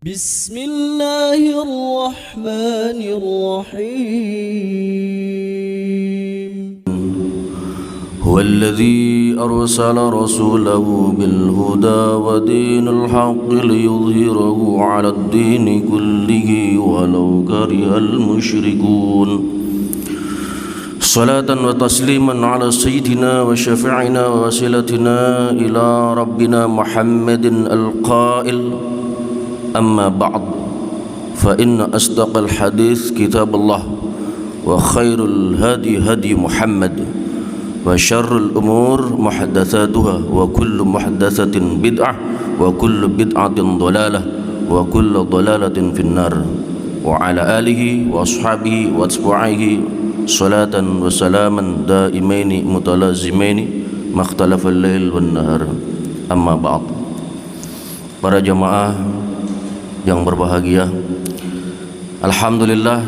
بسم الله الرحمن الرحيم هو الذي أرسل رسوله بالهدى ودين الحق ليظهره على الدين كله ولو كره المشركون صلاة وتسليما على سيدنا وشفيعنا ووسيلتنا إلى ربنا محمد القائل أما بعد فإن أصدق الحديث كتاب الله وخير الهدي هدي محمد وشر الأمور محدثاتها وكل محدثة بدعة وكل بدعة ضلالة وكل ضلالة في النار وعلى آله وأصحابه وأتباعه صلاة وسلاما دائمين متلازمين ما اختلف الليل والنهار أما بعد. Para jamaah yang berbahagia, alhamdulillah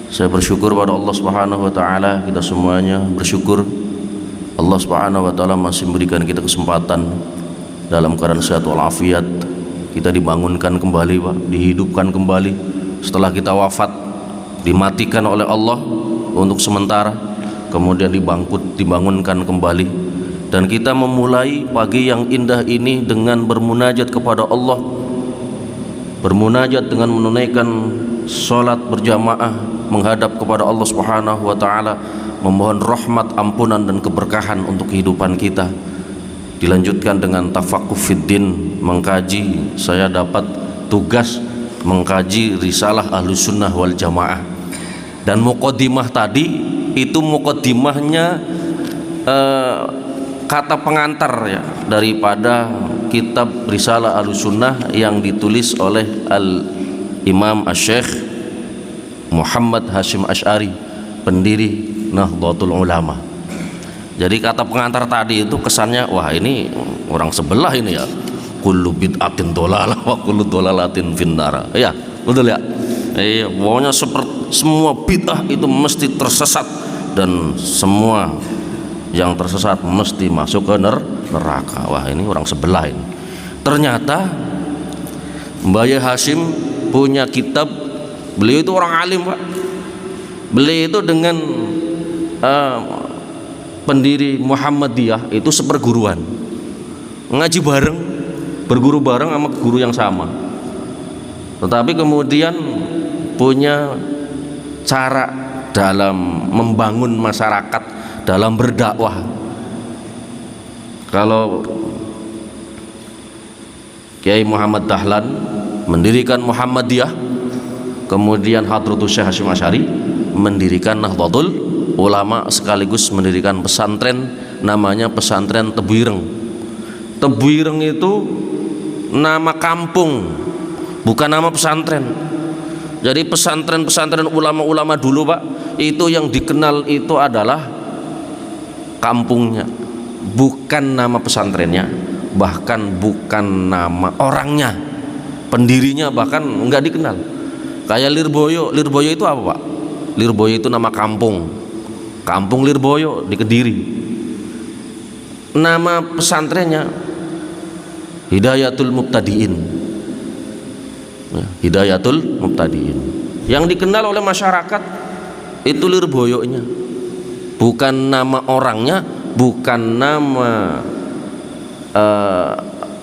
saya bersyukur pada Allah Subhanahu wa taala. Kita semuanya bersyukur Allah Subhanahu wa taala masih memberikan kita kesempatan dalam keadaan sehat walafiat. Kita dibangunkan kembali, Pak, dihidupkan kembali setelah kita wafat, dimatikan oleh Allah untuk sementara, kemudian dibangunkan kembali, dan kita memulai pagi yang indah ini dengan bermunajat kepada Allah, bermunajat dengan menunaikan sholat berjamaah menghadap kepada Allah Subhanahu wa taala, memohon rahmat, ampunan dan keberkahan untuk kehidupan kita. Dilanjutkan dengan tafaqquh fiddin, mengkaji. Saya dapat tugas mengkaji risalah Ahlus Sunnah wal Jamaah, dan muqaddimah tadi itu muqaddimahnya kata pengantar ya daripada kitab risalah Ahlus Sunnah yang ditulis oleh Al-Imam Asy-Syaikh Muhammad Hasyim Asy'ari, pendiri Nahdlatul Ulama. Jadi kata pengantar tadi itu kesannya, wah ini orang sebelah ini ya, kullu bid'atin dhalalah wa kullu dhalalatin finnar. Ya, betul ya. Iya, pokoknya semua bid'ah itu mesti tersesat dan semua yang tersesat mesti masuk ke neraka. Wah ini orang sebelah ini. Ternyata Mbah Hasyim punya kitab. Beliau itu orang alim, Pak. Beliau itu dengan pendiri Muhammadiyah itu seperguruan, ngaji bareng, berguru bareng sama guru yang sama. Tetapi kemudian punya cara dalam membangun masyarakat, dalam berdakwah. Kalau Kiai Muhammad Dahlan mendirikan Muhammadiyah, kemudian Hadratus Syekh Hasyim Asy'ari mendirikan Nahdlatul Ulama, sekaligus mendirikan pesantren namanya pesantren Tebu Ireng. Tebu Ireng itu nama kampung, bukan nama pesantren. Jadi pesantren-pesantren ulama-ulama dulu, Pak, itu yang dikenal itu adalah kampungnya, bukan nama pesantrennya, bahkan bukan nama orangnya, pendirinya bahkan enggak dikenal. Kayak Lirboyo itu apa, Pak? Lirboyo itu nama kampung Lirboyo di Kediri. Nama pesantrennya Hidayatul Mubtadiin, Hidayatul Mubtadiin. Yang dikenal oleh masyarakat itu Lirboyonya, bukan nama orangnya, bukan nama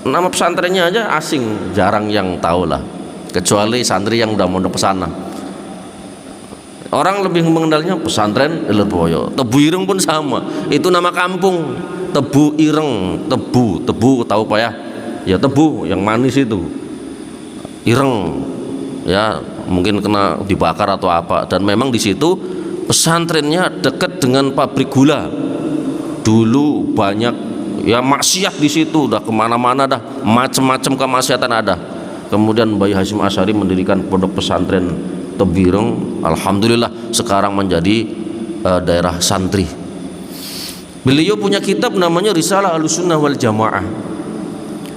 nama pesantrennya aja asing, jarang yang tahu lah, kecuali santri yang udah mondok pesana. Orang lebih mengenalnya pesantren Lirboyo. Tebu Ireng pun sama, itu nama kampung Tebu Ireng. Tebu tahu Pak ya? Ya tebu yang manis itu. Ireng ya mungkin kena dibakar atau apa, dan memang di situ pesantrennya dekat dengan pabrik gula. Dulu banyak ya maksiat di situ, udah kemana-mana dah, macam-macam kemaksiatan ada. Kemudian Mbah Hasyim Asy'ari mendirikan pondok pesantren Tebu Ireng. Alhamdulillah sekarang menjadi daerah santri. Beliau punya kitab namanya Risalah Ahlus Sunnah wal Jamaah,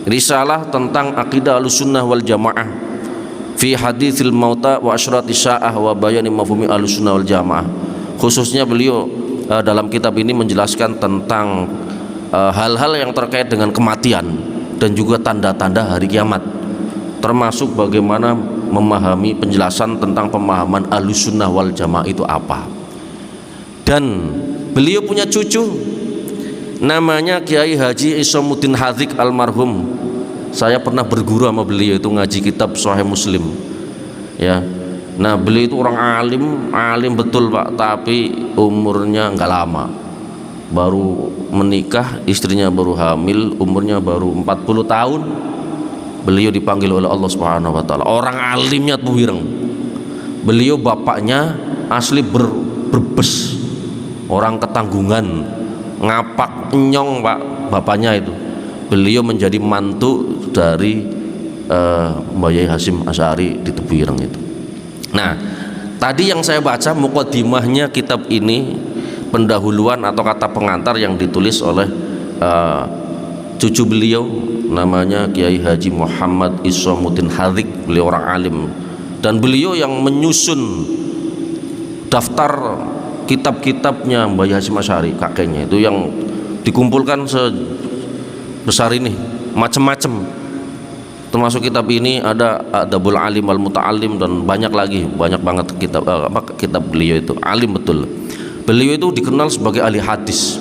risalah tentang akidah Ahlus Sunnah wal Jamaah, fi haditsil mauta wa asyrati sya'ah wa bayani mafhumi Ahlus Sunnah wal Jamaah. Khususnya beliau dalam kitab ini menjelaskan tentang hal-hal yang terkait dengan kematian dan juga tanda-tanda hari kiamat. termasuk bagaimana memahami penjelasan tentang pemahaman Ahlussunnah wal Jamaah itu apa. Dan beliau punya cucu namanya Kiai Haji Isamuddin Hadzik almarhum. Saya pernah berguru sama beliau itu ngaji kitab Sahih Muslim ya. Nah beliau itu orang alim betul Pak, tapi umurnya nggak lama, baru menikah, istrinya baru hamil, umurnya baru 40 tahun beliau dipanggil oleh Allah Subhanahu wa taala. Orang alimnya tuh wireng. Beliau bapaknya asli Brebes, orang Ketanggungan, ngapak nyong Pak bapaknya itu. Beliau menjadi mantu dari Mbah Yai Hasyim Asy'ari di Tebu Ireng itu. Nah, tadi yang saya baca mukadimahnya kitab ini, pendahuluan atau kata pengantar yang ditulis oleh cucu beliau namanya Kiai Haji Muhammad Isamuddin Hadzik. Beliau orang alim dan beliau yang menyusun daftar kitab-kitabnya Mbah Yai Hasyim Asy'ari, kakeknya itu, yang dikumpulkan sebesar ini, macam-macam. Termasuk kitab ini ada Adabul Alim wal Muta'allim dan banyak lagi, banyak banget kitab beliau itu. Alim betul. Beliau itu dikenal sebagai ahli hadis.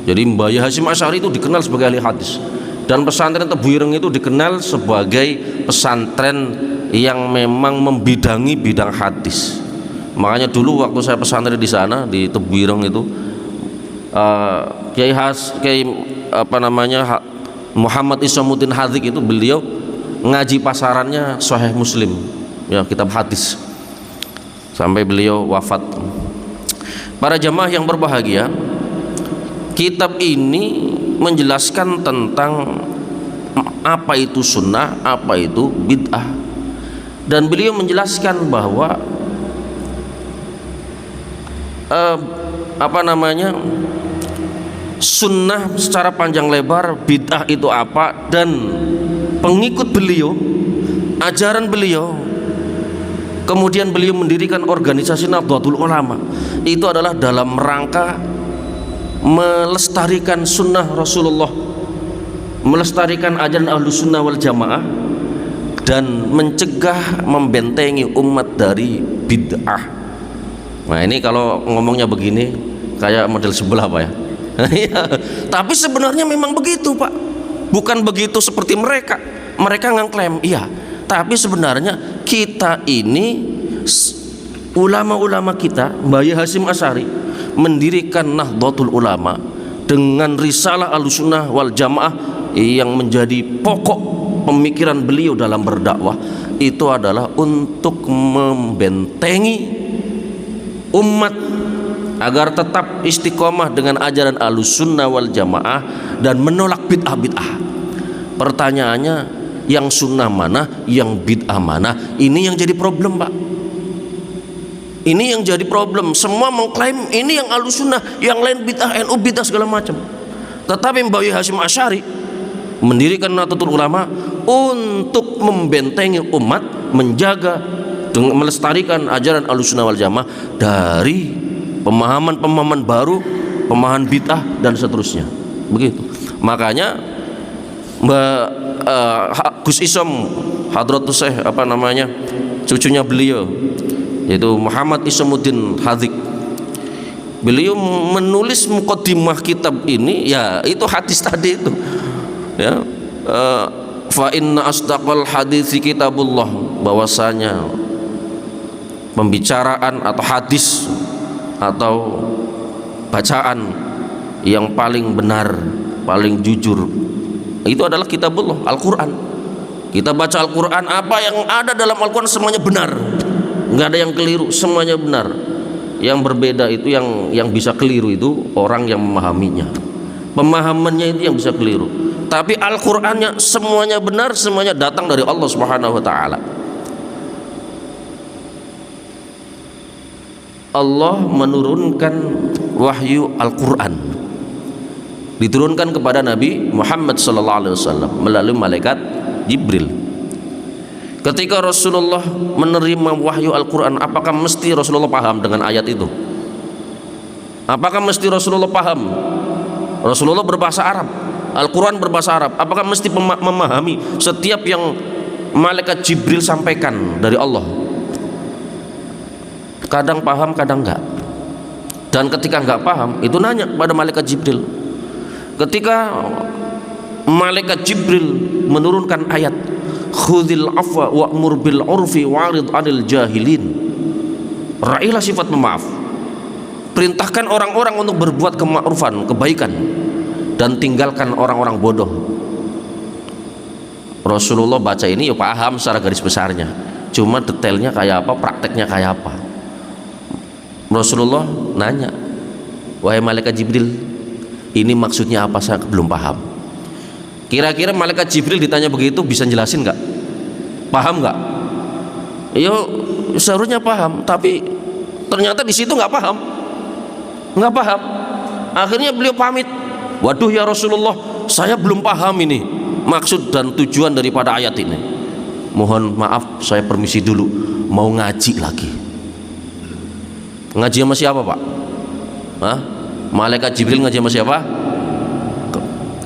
Jadi Mbah Yai Hasyim Asy'ari itu dikenal sebagai ahli hadis. Dan pesantren Tebu Ireng itu dikenal sebagai pesantren yang memang membidangi bidang hadis. Makanya dulu waktu saya pesantren di sana di Tebu Ireng itu, Kiai Muhammad Isamuddin Hadzik itu beliau ngaji pasarannya Sahih Muslim ya, kitab hadis, sampai beliau wafat. Para jamaah yang berbahagia, kitab ini menjelaskan tentang apa itu sunnah, apa itu bid'ah, dan beliau menjelaskan bahwa sunnah secara panjang lebar, bid'ah itu apa, dan pengikut beliau, ajaran beliau. Kemudian beliau mendirikan organisasi Nahdlatul Ulama. Itu adalah dalam rangka melestarikan sunnah Rasulullah, melestarikan ajaran Ahlussunnah wal Jamaah, dan mencegah, membentengi umat dari bid'ah. Nah ini kalau ngomongnya begini kayak model sebelah Pak ya. Tapi sebenarnya memang begitu Pak, bukan begitu seperti mereka ngeklaim iya, tapi sebenarnya kita ini, ulama-ulama kita, Mbah Yai Hasyim Asy'ari mendirikan Nahdlatul Ulama dengan risalah Ahlussunnah wal Jamaah yang menjadi pokok pemikiran beliau dalam berdakwah. Itu adalah untuk membentengi umat agar tetap istiqomah dengan ajaran Ahlussunnah wal Jamaah dan menolak bid'ah-bid'ah. Pertanyaannya, yang sunnah mana, yang bid'ah mana? Ini yang jadi problem Pak. Ini yang jadi problem. Semua mengklaim ini yang Ahlussunnah, yang lain bid'ah, NU bid'ah segala macam. Tetapi Mbah Yai Hasyim Asy'ari mendirikan Nahdlatul Ulama untuk membentengi umat, menjaga, melestarikan ajaran Ahlussunnah wal Jamaah dari pemahaman-pemahaman baru, pemahaman bid'ah dan seterusnya. Begitu. Makanya Gus Isom Hadratus Syekh cucunya beliau yaitu Muhammad Isamuddin Hadzik, beliau menulis muqaddimah kitab ini ya itu hadis tadi itu ya, fa inna asdaqal haditsi kitabullah, bahwasanya pembicaraan atau hadis atau bacaan yang paling benar, paling jujur itu adalah kitabullah, Al-Quran. Kita baca Al-Quran, apa yang ada dalam Al-Quran semuanya benar, nggak ada yang keliru, semuanya benar. Yang berbeda itu yang bisa keliru itu orang yang memahaminya, pemahamannya itu yang bisa keliru. Tapi Al-Qur'annya semuanya benar, semuanya datang dari Allah Subhanahu wa taala. Allah menurunkan wahyu Al-Qur'an, diturunkan kepada Nabi Muhammad SAW melalui malaikat Jibril. Ketika Rasulullah menerima wahyu Al-Quran, apakah mesti Rasulullah paham dengan ayat itu? Apakah mesti Rasulullah paham? Rasulullah berbahasa Arab, Al-Quran berbahasa Arab. Apakah mesti memahami setiap yang malaikat Jibril sampaikan dari Allah. Kadang paham, kadang enggak. Dan ketika enggak paham, itu nanya pada malaikat Jibril. Ketika malaikat Jibril menurunkan ayat khudhil afwa wa'mur bil urfi wa'rid 'anil jahilin, raihlah sifat pemaaf, perintahkan orang-orang untuk berbuat kema'rufan, kebaikan, dan tinggalkan orang-orang bodoh. Rasulullah baca ini ya paham secara garis besarnya, cuma detailnya kayak apa, prakteknya kayak apa. Rasulullah nanya, wahai malaikat Jibril, ini maksudnya apa? Saya belum paham. Kira-kira malaikat Jibril ditanya begitu bisa jelasin nggak? Paham nggak? Yo seharusnya paham, tapi ternyata di situ nggak paham, nggak paham. Akhirnya beliau pamit, waduh ya Rasulullah, saya belum paham ini maksud dan tujuan daripada ayat ini. Mohon maaf, saya permisi dulu, mau ngaji lagi. Ngaji sama siapa Pak? Hah? Malaikat Jibril ngaji sama siapa?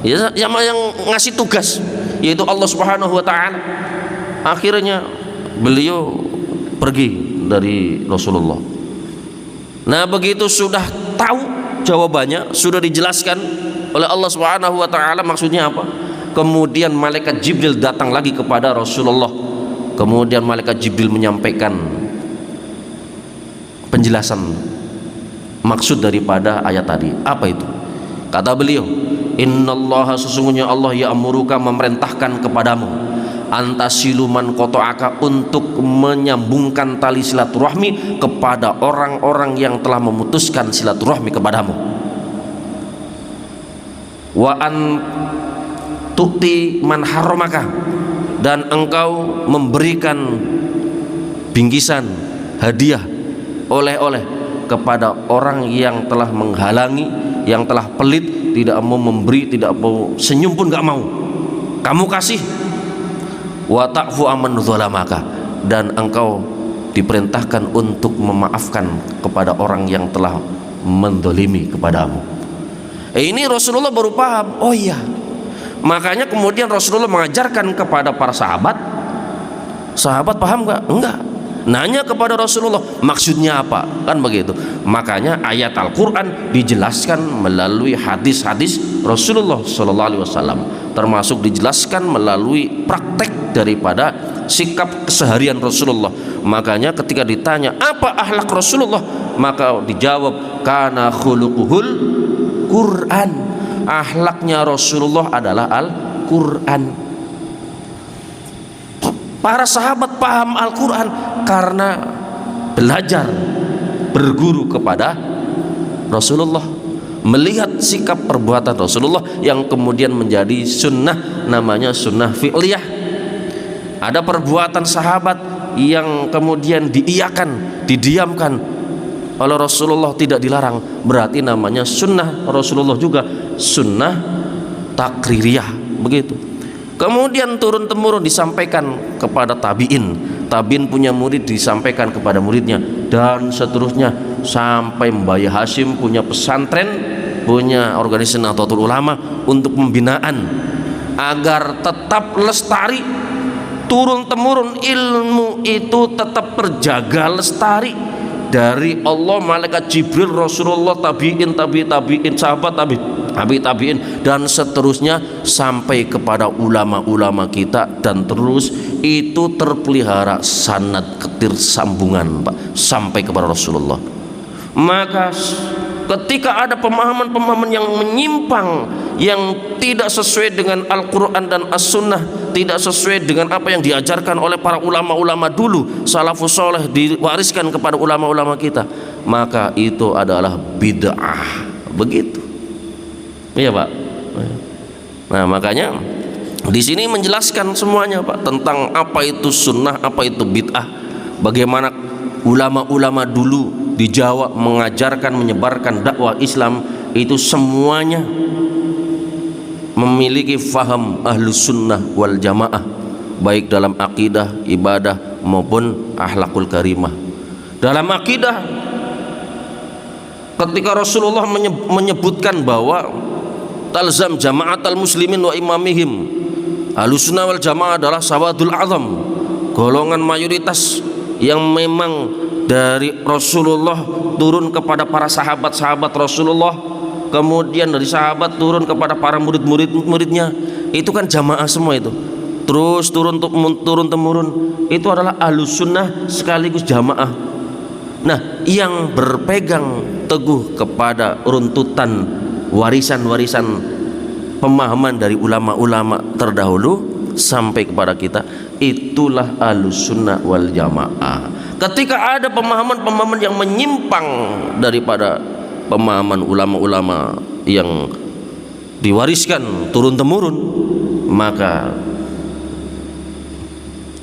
Ya sama yang ngasih tugas, yaitu Allah Subhanahu wa ta'ala. Akhirnya beliau pergi dari Rasulullah. Nah begitu sudah tahu jawabannya, sudah dijelaskan oleh Allah Subhanahu wa ta'ala maksudnya apa, kemudian malaikat Jibril datang lagi kepada Rasulullah. Kemudian malaikat Jibril menyampaikan penjelasan maksud daripada ayat tadi. Apa itu? Kata beliau, innallaha, sesungguhnya Allah ya'muruka, memerintahkan kepadamu, antasiluman qata'aka, untuk menyambungkan tali silaturahmi kepada orang-orang yang telah memutuskan silaturahmi kepadamu. Wa an tu'ti man haramaka, dan engkau memberikan bingkisan, hadiah, oleh-oleh kepada orang yang telah menghalangi, yang telah pelit, tidak mau memberi, tidak mau senyum pun gak mau, kamu kasih. Wa ta'fu amman zalamaka, dan engkau diperintahkan untuk memaafkan kepada orang yang telah mendolimi kepadamu. Ini Rasulullah baru paham. Oh iya, makanya kemudian Rasulullah mengajarkan kepada para sahabat. Sahabat paham gak? Enggak. Nanya kepada Rasulullah, maksudnya apa? Kan begitu. Makanya ayat Al-Quran dijelaskan melalui hadis-hadis Rasulullah SAW, termasuk dijelaskan melalui praktek daripada sikap keseharian Rasulullah. Makanya ketika ditanya apa akhlak Rasulullah, maka dijawab kana khuluquhul Quran. Akhlaknya Rasulullah adalah Al-Quran. Para sahabat paham Al-Quran karena belajar, berguru kepada Rasulullah, melihat sikap perbuatan Rasulullah yang kemudian menjadi sunnah, namanya sunnah fi'liyah. Ada perbuatan sahabat yang kemudian diiyakan, didiamkan oleh Rasulullah, tidak dilarang, berarti namanya sunnah Rasulullah juga, sunnah takririyah, begitu. Kemudian turun temurun disampaikan kepada tabi'in, tabi'in punya murid disampaikan kepada muridnya, dan seterusnya sampai Mbah Hashim punya pesantren, punya organisasi Nahdlatul Ulama untuk pembinaan agar tetap lestari, turun temurun ilmu itu tetap terjaga lestari dari Allah, malaikat Jibril, Rasulullah, tabi'in, tabi'in, sahabat tabi'in, dan seterusnya sampai kepada ulama-ulama kita, dan terus itu terpelihara sanad ketir sambungan Pak sampai kepada Rasulullah. Maka ketika ada pemahaman-pemahaman yang menyimpang, yang tidak sesuai dengan Al-Quran dan As-Sunnah, tidak sesuai dengan apa yang diajarkan oleh para ulama-ulama dulu, salafus soleh, diwariskan kepada ulama-ulama kita, maka itu adalah bid'ah. Begitu. Iya Pak. Nah makanya di sini menjelaskan semuanya Pak tentang apa itu sunnah, apa itu bid'ah, bagaimana ulama-ulama dulu di Jawa mengajarkan, menyebarkan dakwah Islam, itu semuanya memiliki faham ahlus sunnah wal jamaah, baik dalam akidah, ibadah maupun akhlakul karimah. Dalam akidah, ketika Rasulullah menyebutkan bahwa talzam jama'atal muslimin wa imamihim, Ahlussunnah wal Jamaah adalah sawadul azam, golongan mayoritas yang memang dari Rasulullah turun kepada para sahabat-sahabat Rasulullah, kemudian dari sahabat turun kepada para murid-muridnya. Itu kan jamaah semua itu. Terus turun temurun. Itu adalah Ahlussunnah sekaligus jamaah. Nah, yang berpegang teguh kepada runtutan warisan-warisan pemahaman dari ulama-ulama terdahulu sampai kepada kita, itulah Ahlussunnah wal Jamaah. Ketika ada pemahaman-pemahaman yang menyimpang daripada pemahaman ulama-ulama yang diwariskan turun temurun, maka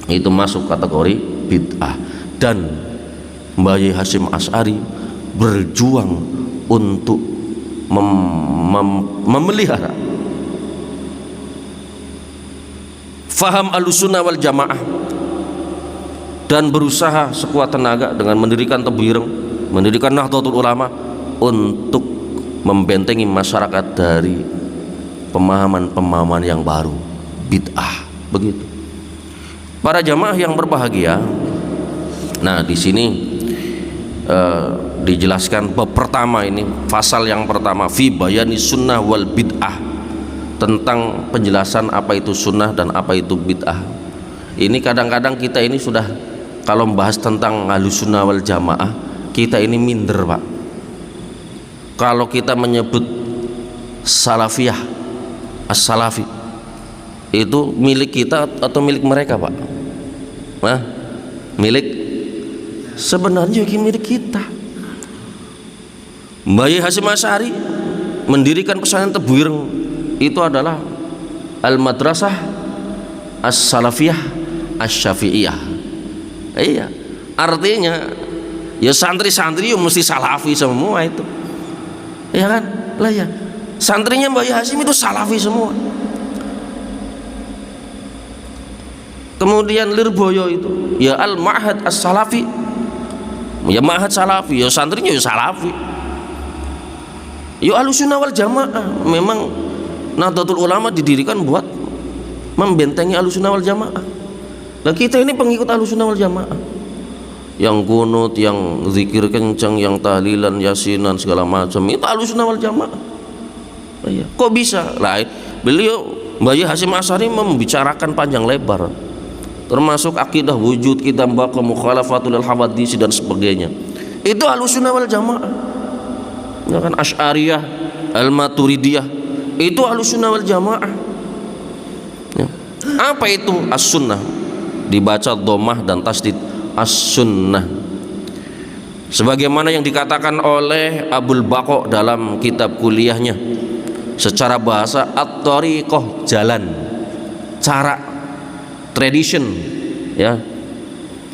itu masuk kategori bid'ah. Dan Mbah Hasyim Asy'ari berjuang untuk memelihara faham Ahlussunnah wal Jamaah dan berusaha sekuat tenaga dengan mendirikan Tebu Ireng, mendirikan Nahdlatul Ulama untuk membentengi masyarakat dari pemahaman-pemahaman yang baru, bid'ah. Begitu. Para jamaah yang berbahagia. Nah, di sini dijelaskan bab pertama ini, pasal yang pertama, fi bayani sunnah wal bid'ah, tentang penjelasan apa itu sunnah dan apa itu bid'ah. Ini kadang-kadang kita ini sudah, kalau membahas tentang Ahlussunnah wal Jamaah, kita ini minder, Pak. Kalau kita menyebut salafiyah, as-salafi, itu milik kita atau milik mereka, Pak? Nah, milik, sebenarnya milik kita. Mbah Hasyim Asy'ari mendirikan pesantren Tebu Ireng, itu adalah Al-Madrasah As-Salafiyah Asy-Syafi'iyah. Iya, artinya ya santri-santri ya mesti salafi semua itu. Ya kan? Lah ya, santrinya Mbah Hasyim itu salafi semua. Kemudian Lirboyo itu ya Al-Ma'had As-Salafi, ya Ma'had Salafi, ya santrinya ya salafi. Ya Ahlussunnah wal Jamaah memang Nahdlatul Ulama didirikan buat membentengi Ahlussunnah wal Jamaah. Nah, kita ini pengikut Ahlussunnah wal Jamaah. Yang kunut, yang zikir kencang, yang tahlilan, yasinan segala macam, itu Ahlussunnah wal Jamaah. Nah, ya. Kok bisa? Lah, beliau Mbah Hasyim Asy'ari membicarakan panjang lebar, termasuk akidah wujud, kita baqa mukhalafatul hawadits dan sebagainya. Itu Ahlussunnah wal Jamaah. Ya kan, Asy'ariyah, Al-Maturidiyah, itu Ahlussunnah wal Jamaah. Ya. Apa itu as-sunnah? Dibaca dhammah dan tasdid, as-sunnah. Sebagaimana yang dikatakan oleh Abul Baqa dalam kitab kuliahnya, secara bahasa at-thariqah, jalan, cara, tradition, ya.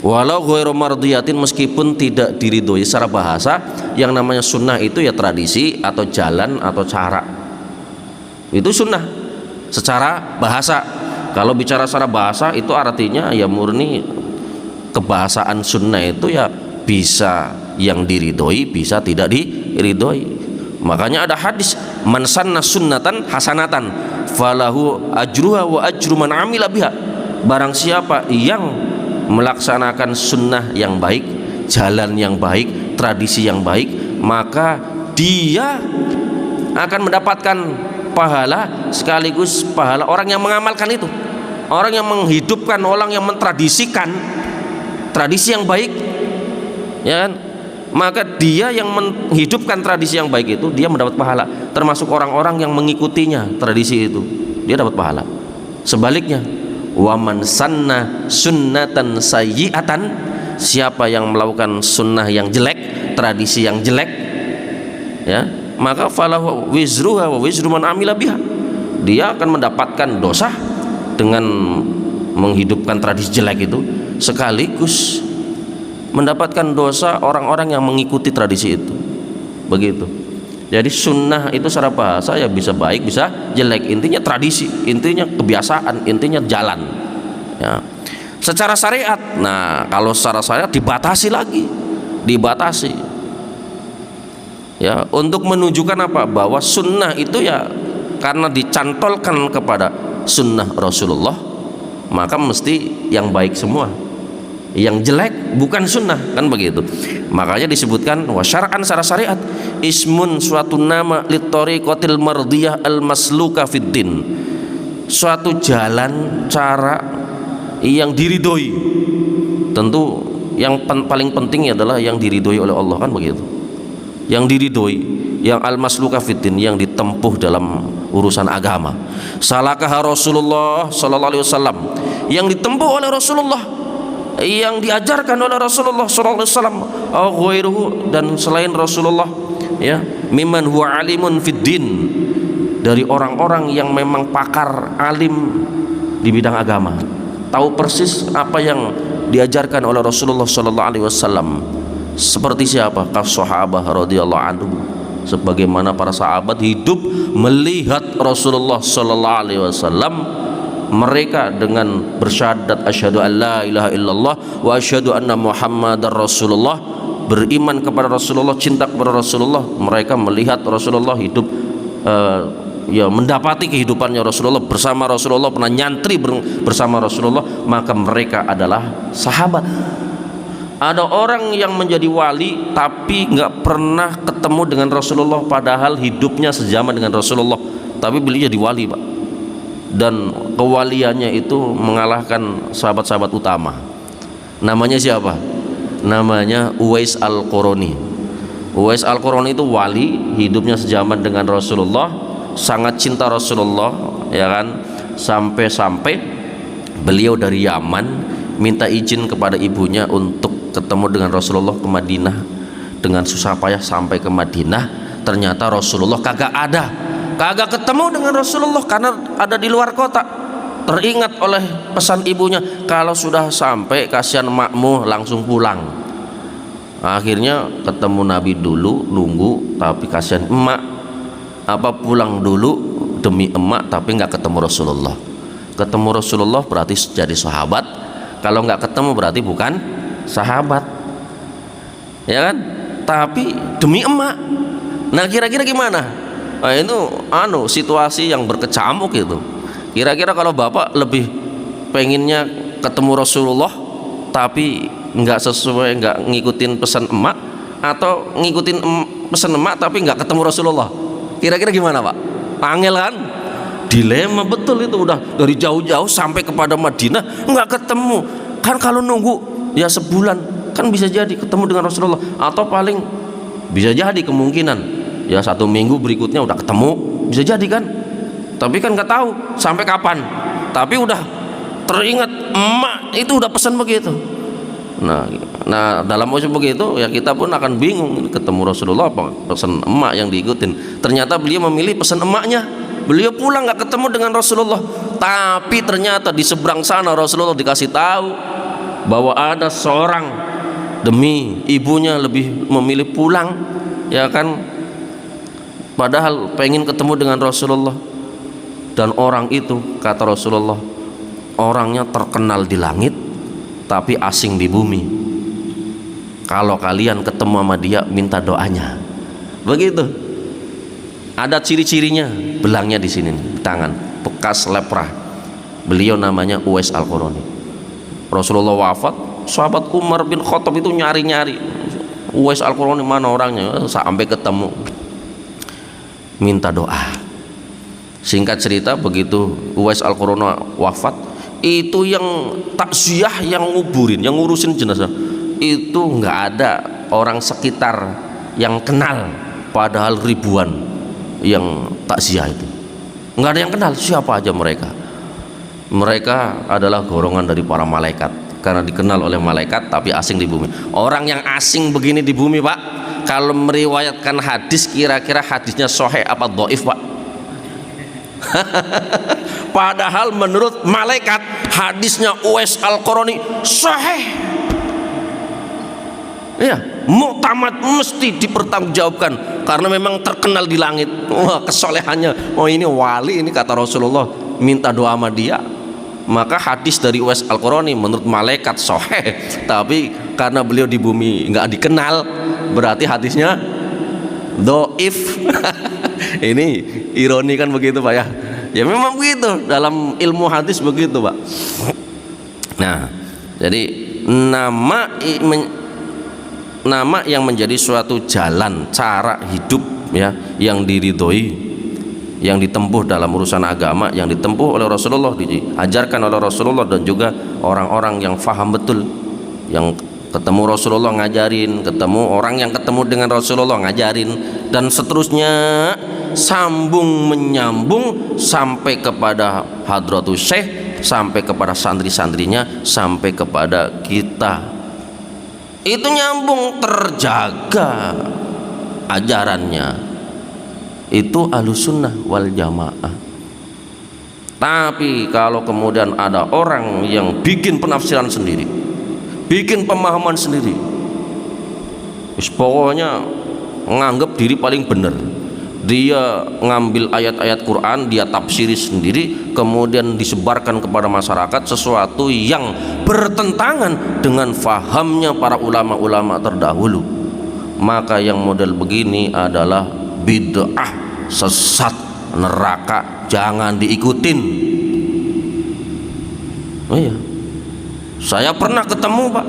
Walau ghairu mardiyatin, meskipun tidak diridhoi secara bahasa, yang namanya sunnah itu ya tradisi atau jalan atau cara. Itu sunnah secara bahasa. Kalau bicara secara bahasa itu artinya ya murni kebahasaan sunnah itu ya bisa yang diridhoi, bisa tidak diridhoi. Makanya ada hadis, man sanna sunnatan hasanatan falahu ajruha wa ajru man amila biha. Barang siapa yang melaksanakan sunnah yang baik, jalan yang baik, tradisi yang baik, maka dia akan mendapatkan pahala sekaligus pahala orang yang mengamalkan itu, orang yang menghidupkan, orang yang mentradisikan tradisi yang baik, ya kan? Maka dia yang menghidupkan tradisi yang baik itu, dia mendapat pahala, termasuk orang-orang yang mengikutinya tradisi itu, dia dapat pahala. Sebaliknya, waman sanna sunnatan sayyi'atan, siapa yang melakukan sunnah yang jelek, tradisi yang jelek, ya, maka falahu wizruha wa wizru man amila biha, dia akan mendapatkan dosa dengan menghidupkan tradisi jelek itu, sekaligus mendapatkan dosa orang-orang yang mengikuti tradisi itu. Begitu. Jadi sunnah itu secara bahasa ya bisa baik, bisa jelek. Intinya tradisi, intinya kebiasaan, intinya jalan. Ya. Secara syariat, nah kalau secara syariat dibatasi lagi, dibatasi. Ya, untuk menunjukkan apa? Bahwa sunnah itu ya karena dicantolkan kepada sunnah Rasulullah, maka mesti yang baik semua, yang jelek bukan sunnah, kan begitu. Makanya disebutkan wa syar'an secara syariat ismun suatu nama litoriqatil mardiyah al masluka fid din, suatu jalan cara yang diridhoi. Tentu yang paling penting adalah yang diridhoi oleh Allah, kan begitu, yang diridhoi, yang al masluka fid din, yang ditempuh dalam urusan agama. Salakaha Rasulullah sallallahu alaihi wasallam, yang ditempuh oleh Rasulullah, yang diajarkan oleh Rasulullah sallallahu alaihi wasallam, dan selain Rasulullah, ya, mimman huwa alimun fid din, dari orang-orang yang memang pakar alim di bidang agama, tahu persis apa yang diajarkan oleh Rasulullah sallallahu alaihi wasallam. Seperti siapa? Kas-sahabah radhiyallahu anhu, sebagaimana para sahabat hidup melihat Rasulullah sallallahu alaihi wasallam, mereka dengan bersyahadat asyhadu an la ilaha illallah wa asyhadu anna muhammadar rasulullah, beriman kepada Rasulullah, cinta kepada Rasulullah, mereka melihat Rasulullah hidup, ya, mendapati kehidupannya Rasulullah, bersama Rasulullah, pernah nyantri bersama Rasulullah, maka mereka adalah sahabat. Ada orang yang menjadi wali tapi nggak pernah ketemu dengan Rasulullah, padahal hidupnya sejaman dengan Rasulullah, tapi beliau jadi wali, Pak, dan kewaliannya itu mengalahkan sahabat-sahabat utama. Namanya siapa? Namanya Uwais Al-Qarani. Uwais Al-Qarani itu wali, hidupnya sejaman dengan Rasulullah, sangat cinta Rasulullah, ya kan, sampai-sampai beliau dari Yaman minta izin kepada ibunya untuk ketemu dengan Rasulullah ke Madinah. Dengan susah payah sampai ke Madinah, ternyata Rasulullah kagak ketemu dengan Rasulullah karena ada di luar kota. Teringat oleh pesan ibunya, kalau sudah sampai kasihan emakmu langsung pulang. Akhirnya ketemu Nabi dulu, nunggu, tapi kasihan emak, apa pulang dulu demi emak tapi nggak ketemu Rasulullah. Ketemu Rasulullah berarti jadi sahabat, kalau nggak ketemu berarti bukan sahabat, ya kan, tapi demi emak. Nah, kira-kira gimana? Nah, itu situasi yang berkecamuk itu. Kira-kira kalau bapak lebih pengennya ketemu Rasulullah tapi nggak sesuai, nggak ngikutin pesan emak, atau ngikutin pesan emak tapi nggak ketemu Rasulullah, kira-kira gimana, Pak? Angel kan? Dilema betul itu, udah dari jauh-jauh sampai kepada Madinah nggak ketemu. Kan kalau nunggu ya sebulan kan bisa jadi ketemu dengan Rasulullah, atau paling bisa jadi kemungkinan ya 1 minggu berikutnya udah ketemu, bisa jadi kan, tapi kan nggak tahu sampai kapan. Tapi udah teringat emak itu udah pesan begitu. Nah dalam posisi begitu ya kita pun akan bingung, ketemu Rasulullah apa pesan emak yang diikutin. Ternyata beliau memilih pesan emaknya, beliau pulang nggak ketemu dengan Rasulullah, tapi ternyata di seberang sana Rasulullah dikasih tahu bahwa ada seorang demi ibunya lebih memilih pulang, ya kan, padahal pengen ketemu dengan Rasulullah. Dan orang itu, kata Rasulullah, orangnya terkenal di langit tapi asing di bumi. Kalau kalian ketemu sama dia, minta doanya. Begitu. Ada ciri-cirinya, belangnya di sini, di tangan, bekas lepra. Beliau namanya Uwais Al-Qarani. Rasulullah wafat, sahabat Umar bin Khattab itu nyari-nyari, Uwais Al-Qarani mana orangnya, sampai ketemu, minta doa. Singkat cerita, begitu Uwais Al-Qarani wafat, itu yang takziah, yang nguburin, yang ngurusin jenazah, itu nggak ada orang sekitar yang kenal, padahal ribuan yang takziah itu nggak ada yang kenal siapa aja mereka. Mereka adalah golongan dari para malaikat, karena dikenal oleh malaikat tapi asing di bumi. Orang yang asing begini di bumi, Pak, kalau meriwayatkan hadis, kira-kira hadisnya sahih apa dhaif, Pak? Padahal menurut malaikat hadisnya Uwais Al-Qarani sahih. Ya, muktamad, mesti dipertanggungjawabkan karena memang terkenal di langit. Wah, kesolehannya, oh ini wali ini, kata Rasulullah, minta doa sama dia. Maka hadis dari Uwais Al-Qarani menurut malaikat sahih, tapi karena beliau di bumi nggak dikenal, berarti hadisnya dhaif. Ini ironi kan begitu Pak ya. Ya memang begitu, dalam ilmu hadis begitu Pak. Nah, jadi nama yang menjadi suatu jalan cara hidup ya yang diridhoi, yang ditempuh dalam urusan agama, yang ditempuh oleh Rasulullah, diajarkan oleh Rasulullah, dan juga orang-orang yang faham betul, yang ketemu Rasulullah ngajarin, ketemu orang yang ketemu dengan Rasulullah ngajarin, dan seterusnya sambung menyambung sampai kepada Hadratus Syekh, sampai kepada santri-santrinya, sampai kepada kita. Itu nyambung, terjaga ajarannya. Itu Ahlussunnah wal Jamaah. Tapi kalau kemudian ada orang yang bikin penafsiran sendiri, bikin pemahaman sendiri, pokoknya nganggap diri paling benar, dia ngambil ayat-ayat Quran, dia tafsiri sendiri, kemudian disebarkan kepada masyarakat sesuatu yang bertentangan dengan fahamnya para ulama-ulama terdahulu, maka yang model begini adalah bid'ah, sesat, neraka, jangan diikutin. Oh iya, saya pernah ketemu Pak,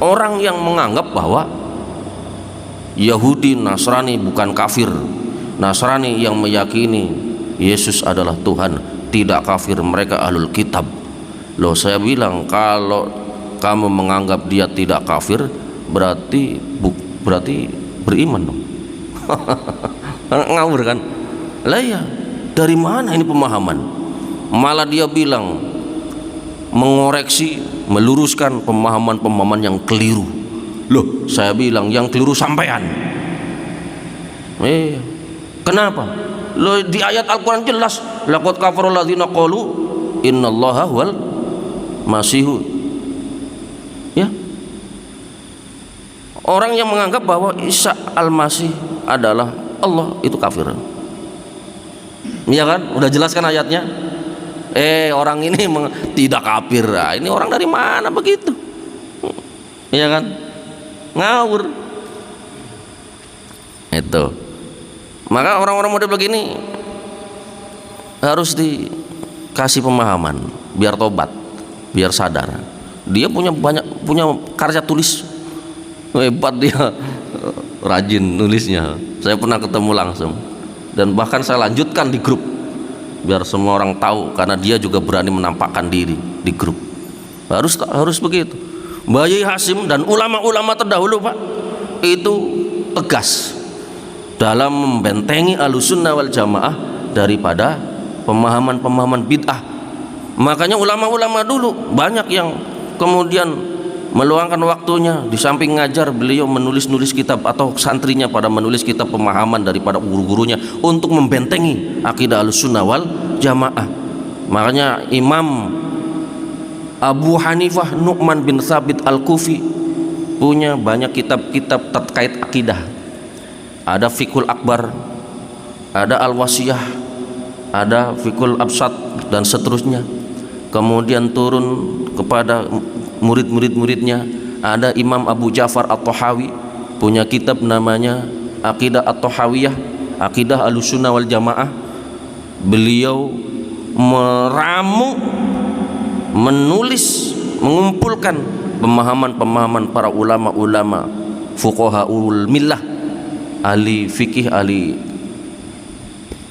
orang yang menganggap bahwa Yahudi Nasrani bukan kafir, Nasrani yang meyakini Yesus adalah Tuhan tidak kafir, mereka ahlul kitab. Loh, saya bilang kalau kamu menganggap dia tidak kafir, berarti beriman dong. Ngawur kan? Lah ya, dari mana ini pemahaman? Malah dia bilang mengoreksi, meluruskan pemahaman-pemahaman yang keliru. Loh, saya bilang yang keliru sampean. Kenapa? Loh, di ayat Al-Quran jelas, laqad kafarul ladzina qalu innallaha wal masihu. Ya, orang yang menganggap bahwa Isa al-Masih adalah Allah itu kafir. Iya kan? Udah jelaskan ayatnya. Orang ini tidak kafir. Nah, ini orang dari mana begitu? Iya kan? Ngawur. Itu. Maka orang-orang model begini harus dikasih pemahaman biar tobat, biar sadar. Dia punya karya tulis hebat, dia rajin nulisnya. Saya pernah ketemu langsung, dan bahkan saya lanjutkan di grup biar semua orang tahu, karena dia juga berani menampakkan diri di grup. Harus begitu. Mbah Yai Hasyim dan ulama-ulama terdahulu Pak itu tegas dalam membentengi Ahlussunnah wal Jamaah daripada pemahaman-pemahaman bid'ah. Makanya ulama-ulama dulu banyak yang kemudian meluangkan waktunya, di samping ngajar beliau menulis kitab, atau santrinya pada menulis kitab pemahaman daripada guru-gurunya untuk membentengi akidah Ahlussunnah wal Jamaah. Makanya Imam Abu Hanifah Nu'man bin Thabit Al-Kufi punya banyak kitab-kitab terkait akidah. Ada Fiqhul Akbar, ada Al-Wasiyah, ada Fiqhul Absat, dan seterusnya. Kemudian turun kepada murid-muridnya. Ada Imam Abu Ja'far At-Tahawi punya kitab namanya Aqidah At-Tahawiyah, Aqidah Ahlussunnah wal Jamaah. Beliau meramu, menulis, mengumpulkan pemahaman-pemahaman para ulama-ulama fuqahaul millah, ahli fikih, ahli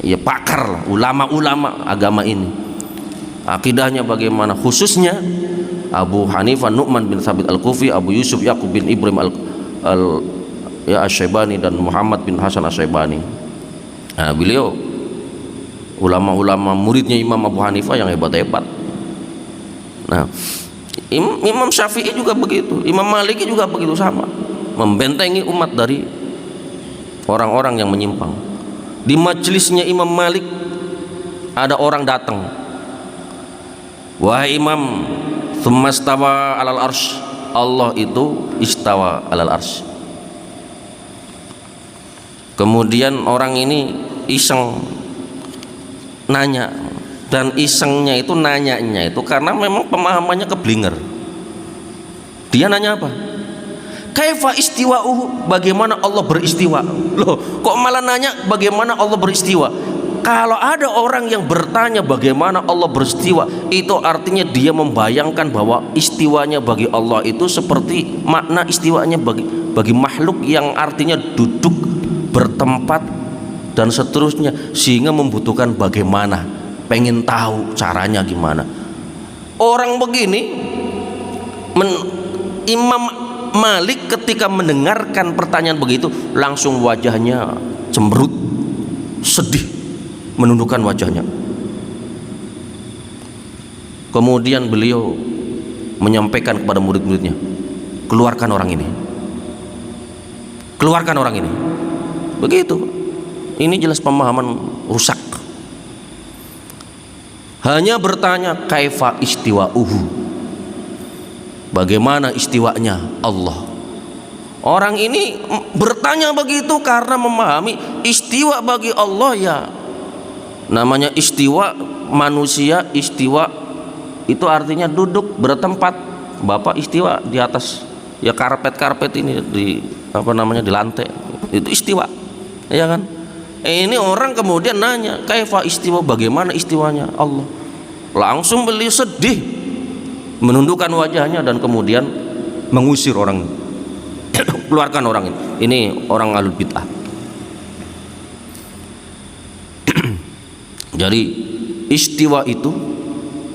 ya pakar lah, ulama-ulama agama ini. Akidahnya bagaimana, khususnya Abu Hanifah Nu'man bin Thabit Al-Kufi, Abu Yusuf Yaqub bin Ibrahim Asy-Syaibani, dan Muhammad bin Hasan Asy-Syaibani. Nah, beliau ulama-ulama muridnya Imam Abu Hanifah yang hebat-hebat. Nah, Imam Syafi'i juga begitu, Imam Maliki juga begitu, sama membentengi umat dari orang-orang yang menyimpang. Di majelisnya Imam Malik ada orang datang, wahai Imam, tsumma istawa alal arsy, Allah itu istawa alal arsy. Kemudian orang ini iseng nanya, dan isengnya itu nanyanya itu karena memang pemahamannya keblinger. Dia nanya apa? Kaifa istiwa'uhu, bagaimana Allah beristiwa. Loh, kok malah nanya bagaimana Allah beristiwa? Kalau ada orang yang bertanya bagaimana Allah beristiwa, itu artinya dia membayangkan bahwa istiwanya bagi Allah itu seperti makna istiwanya bagi makhluk yang artinya duduk, bertempat dan seterusnya, sehingga membutuhkan bagaimana, pengen tahu caranya gimana. Orang begini, Imam Malik ketika mendengarkan pertanyaan begitu langsung wajahnya cemberut, sedih, menundukkan wajahnya. Kemudian beliau menyampaikan kepada murid-muridnya, keluarkan orang ini, keluarkan orang ini. Begitu. Ini jelas pemahaman rusak. Hanya bertanya kaifa istiwa'uhu, bagaimana istiwanya Allah. Orang ini bertanya begitu karena memahami istiwa bagi Allah ya namanya istiwa manusia. Istiwa itu artinya duduk, bertempat. Bapak istiwa di atas ya karpet ini di di lantai, itu istiwa, ya kan? Ini orang kemudian nanya kaifa istiwa, bagaimana istiwanya Allah. Langsung beliau sedih, menundukkan wajahnya dan kemudian mengusir orang. Keluarkan orang ini. Ini orang ahlul bid'ah. Jadi istiwa itu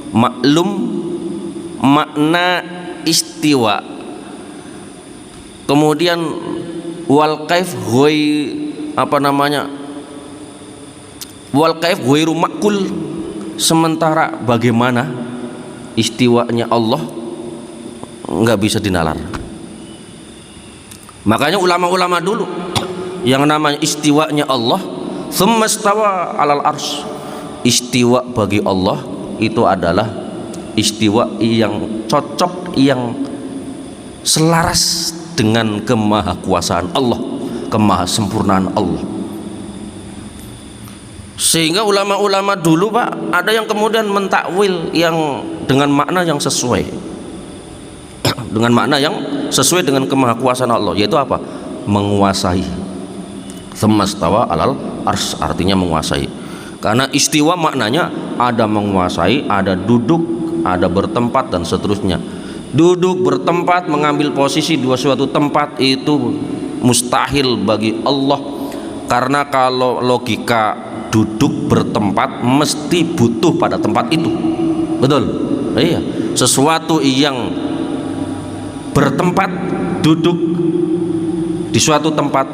maklum makna istiwa. Kemudian wal kaif wal kaif ghairu makul, sementara bagaimana istiwanya Allah nggak bisa dinalar. Makanya ulama-ulama dulu yang namanya istiwanya Allah tsumma stawa alal arsy, istiwa bagi Allah itu adalah istiwa yang cocok, yang selaras dengan kemahakuasaan Allah, kemahasempurnaan Allah. Sehingga ulama-ulama dulu Pak, ada yang kemudian mentakwil yang dengan makna yang sesuai dengan makna yang sesuai dengan kemahakuasaan Allah, yaitu apa? Menguasai. Tsummastawa alal arsy artinya menguasai. Karena istiwa maknanya ada menguasai, ada duduk, ada bertempat dan seterusnya. Duduk, bertempat, mengambil posisi di suatu tempat itu mustahil bagi Allah, karena kalau logika duduk bertempat mesti butuh pada tempat itu, betul? Iya, sesuatu yang bertempat duduk di suatu tempat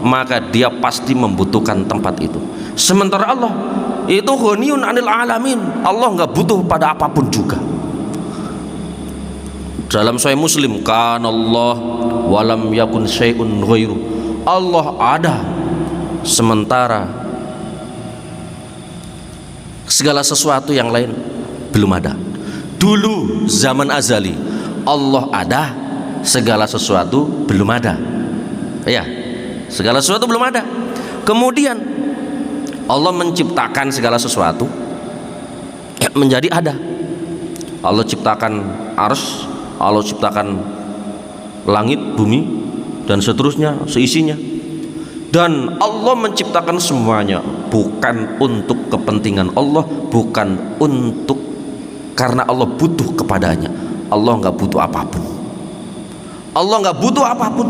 maka dia pasti membutuhkan tempat itu. Sementara Allah itu ghaniyun 'anil alamin, Allah nggak butuh pada apapun juga. Dalam Sahih Muslim, kanallah walam yakun syai'un ghairu, Allah ada sementara segala sesuatu yang lain belum ada. Dulu zaman azali Allah ada, segala sesuatu belum ada. Ya, segala sesuatu belum ada. Kemudian Allah menciptakan segala sesuatu menjadi ada. Allah ciptakan arsy, Allah ciptakan langit, bumi dan seterusnya, seisinya. Dan Allah menciptakan semuanya bukan untuk kepentingan Allah, bukan untuk karena Allah butuh kepadanya. Allah nggak butuh apapun. Allah nggak butuh apapun.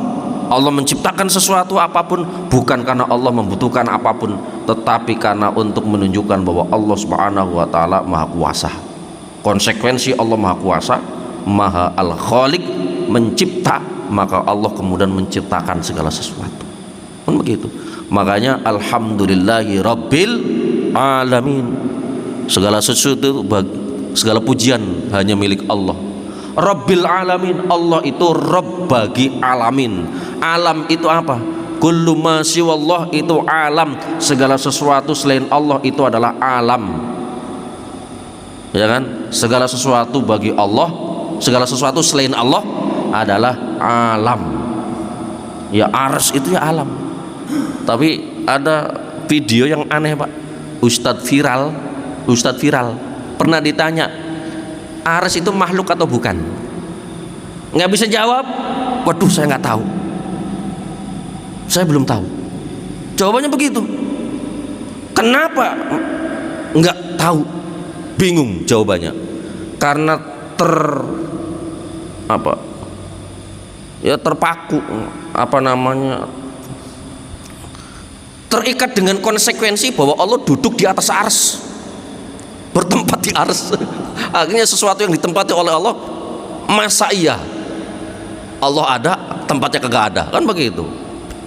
Allah menciptakan sesuatu apapun bukan karena Allah membutuhkan apapun, tetapi karena untuk menunjukkan bahwa Allah Subhanahu wa taala Maha Kuasa. Konsekuensi Allah Maha Kuasa, Maha Al-Khaliq, mencipta, maka Allah kemudian menciptakan segala sesuatu. Kan begitu. Makanya alhamdulillahi rabbil alamin. Segala sesuatu, segala pujian hanya milik Allah. Rabbil alamin, Allah itu Rabb bagi alamin. Alam itu apa? Kullu ma siwallah itu alam. Segala sesuatu selain Allah itu adalah alam. Ya kan? Segala sesuatu bagi Allah, segala sesuatu selain Allah adalah alam. Ya ars itu ya alam. Tapi ada video yang aneh Pak, Ustadz viral pernah ditanya ars itu makhluk atau bukan, nggak bisa jawab. Waduh, saya nggak tahu, saya belum tahu. Jawabannya begitu. Kenapa nggak tahu? Bingung jawabannya. Karena terpaku, terikat dengan konsekuensi bahwa Allah duduk di atas ars, bertempat di ars. Akhirnya sesuatu yang ditempati oleh Allah, masa iya Allah ada, tempatnya kagak ada, kan begitu.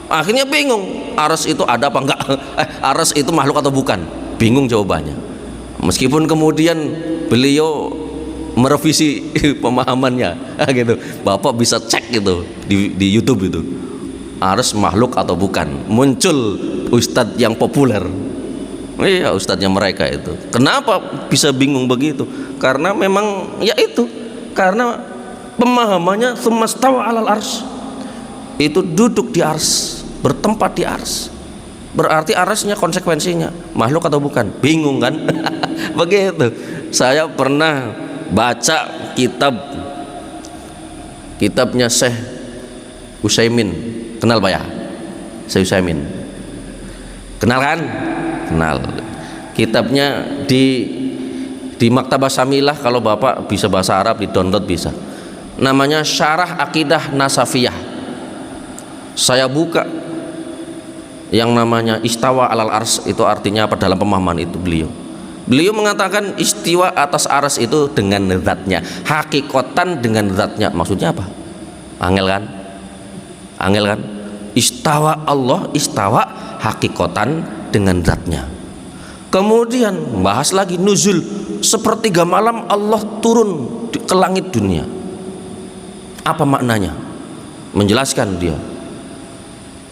Akhirnya bingung, ars itu ada apa enggak, ars itu makhluk atau bukan, bingung jawabannya. Meskipun kemudian beliau merevisi pemahamannya gitu, Bapak bisa cek gitu di YouTube itu, ars makhluk atau bukan. Muncul ustadz yang populer, iya ustadznya mereka itu. Kenapa bisa bingung begitu? Karena memang ya itu, karena pemahamannya sumastawa alal ars, itu duduk di ars, bertempat di ars, berarti arsnya konsekuensinya makhluk atau bukan, bingung kan? Begitu. Saya pernah baca kitabnya Syekh Utsaimin, kenal Pak ya? Syekh Utsaimin, kenal kan? Kenal. Kitabnya di Maktabah Samilah, kalau Bapak bisa bahasa Arab di download bisa. Namanya Syarah Aqidah Nasafiyah. Saya buka yang namanya istawa alal ars, itu artinya apa dalam pemahaman itu beliau mengatakan istiwa atas ars itu dengan zatnya, hakikatan dengan zatnya. Maksudnya apa? Angel kan? Istawa Allah, istawa hakikatan dengan zatnya. Kemudian bahas lagi nuzul, sepertiga malam Allah turun ke langit dunia. Apa maknanya? Menjelaskan dia,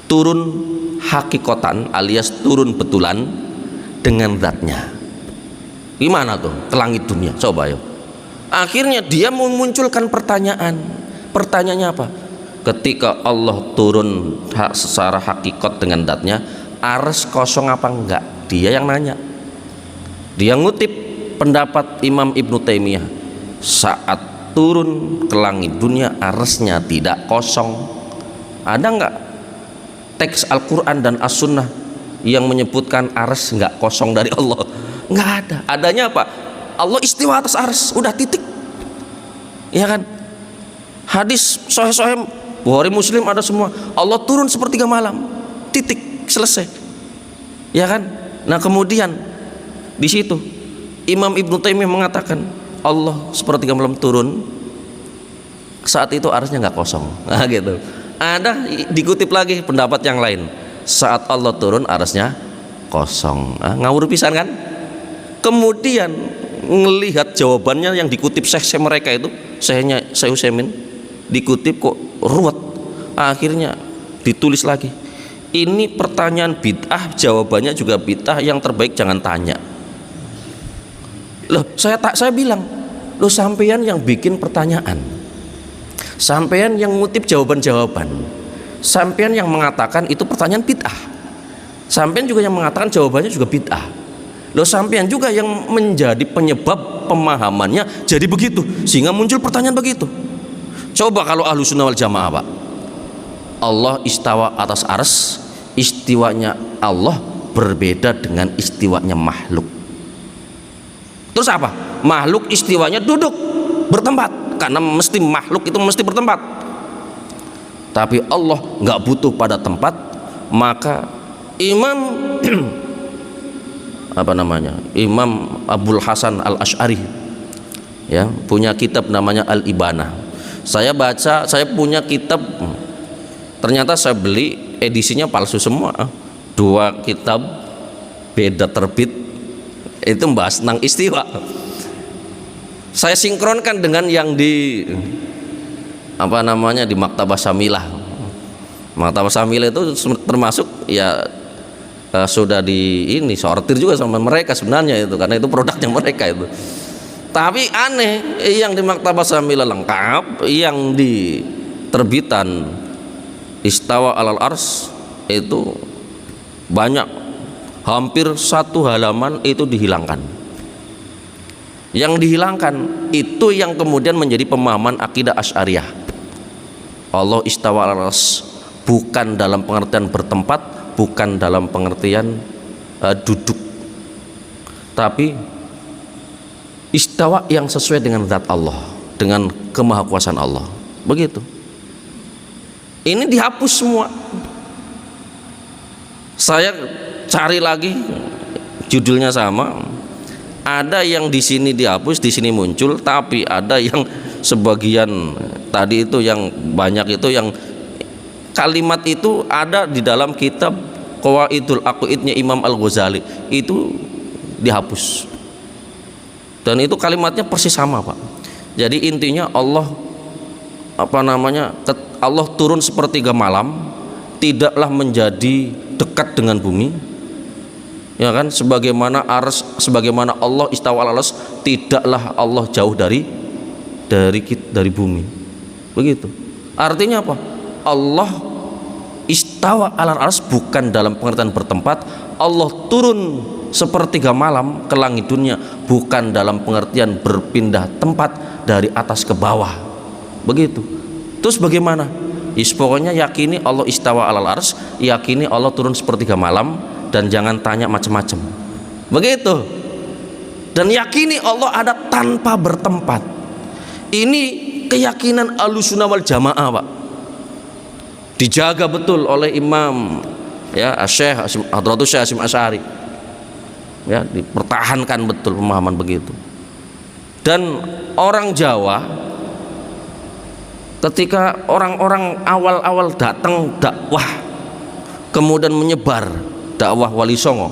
turun hakikatan alias turun betulan dengan zatnya. Gimana tuh ke langit dunia? Coba yuk. Akhirnya dia memunculkan pertanyaan. Pertanyaannya apa? Ketika Allah turun secara hakikat dengan zatnya, ars kosong apa enggak? Dia yang nanya. Dia ngutip pendapat Imam Ibnu Taimiyah, saat turun ke langit dunia arsnya tidak kosong. Ada enggak teks Al-Quran dan As-Sunnah yang menyebutkan ars enggak kosong dari Allah? Enggak ada. Adanya apa? Allah istiwa atas ars, udah titik. Ya kan? Hadis sahih Bukhari Muslim ada semua. Allah turun sepertiga malam, titik, selesai. Ya kan? Nah kemudian di situ Imam Ibnu Taimiyah mengatakan Allah sepertiga malam turun, saat itu arsnya nggak kosong. Nah gitu. Ada dikutip lagi pendapat yang lain, saat Allah turun arsnya kosong. Ngawur pisan kan? Kemudian ngelihat jawabannya yang dikutip Syekh mereka itu, Syekh Utsaimin, dikutip kok ruwet. Akhirnya ditulis lagi, ini pertanyaan bid'ah, jawabannya juga bid'ah, yang terbaik jangan tanya. Loh, saya bilang, loh sampean yang bikin pertanyaan, sampean yang ngutip jawaban-jawaban, sampean yang mengatakan itu pertanyaan bid'ah, sampean juga yang mengatakan jawabannya juga bid'ah. Loh sampean juga yang menjadi penyebab pemahamannya jadi begitu, sehingga muncul pertanyaan begitu. Coba kalau ahlu sunnah wal jamaah Pak, Allah istawa atas ars, istiwanya Allah berbeda dengan istiwanya makhluk. Terus apa? Makhluk istiwanya duduk, bertempat, karena mesti makhluk itu mesti bertempat. Tapi Allah nggak butuh pada tempat. Maka Imam Imam Abul Hasan Al-Asy'ari ya punya kitab namanya Al-Ibanah. Saya baca, saya punya kitab, ternyata saya beli edisinya palsu semua, 2 kitab beda terbit, itu membahas tentang istiwa. Saya sinkronkan dengan yang di di Maktabah Samilah. Maktabah Samilah itu termasuk ya sudah sortir juga sama mereka sebenarnya itu, karena itu produknya mereka itu. Tapi aneh, yang di Maktabah Samilah lengkap, yang di terbitan Istawa alal ars itu banyak, hampir 1 halaman itu dihilangkan. Yang dihilangkan itu yang kemudian menjadi pemahaman akidah Asy'ariyah. Allah istawa alal arsy bukan dalam pengertian bertempat, bukan dalam pengertian duduk, tapi istawa yang sesuai dengan zat Allah, dengan kemahakuasaan Allah. Begitu. Ini dihapus semua. Saya cari lagi, judulnya sama. Ada yang di sini dihapus, di sini muncul, tapi ada yang sebagian tadi itu yang banyak itu yang kalimat itu ada di dalam kitab Qawaidul Aqaidnya Imam Al-Ghazali, itu dihapus. Dan itu kalimatnya persis sama, Pak. Jadi intinya Allah Allah turun sepertiga malam, tidaklah menjadi dekat dengan bumi, ya kan, sebagaimana Allah istawa alal arsy, tidaklah Allah jauh dari bumi. Begitu. Artinya apa? Allah istawa alal arsy bukan dalam pengertian bertempat, Allah turun sepertiga malam ke langit dunia bukan dalam pengertian berpindah tempat dari atas ke bawah. Begitu. Terus bagaimana? Pokoknya yakini Allah istawa alal arsy, yakini Allah turun sepertiga malam, dan jangan tanya macam-macam. Begitu. Dan yakini Allah ada tanpa bertempat. Ini keyakinan Ahlussunnah wal Jamaah, Pak. Dijaga betul oleh Imam Syekh Hadratus Syekh Hasyim Asy'ari. Ya, dipertahankan betul pemahaman begitu. Dan orang Jawa ketika orang-orang awal-awal datang dakwah, kemudian menyebar dakwah Wali Songo,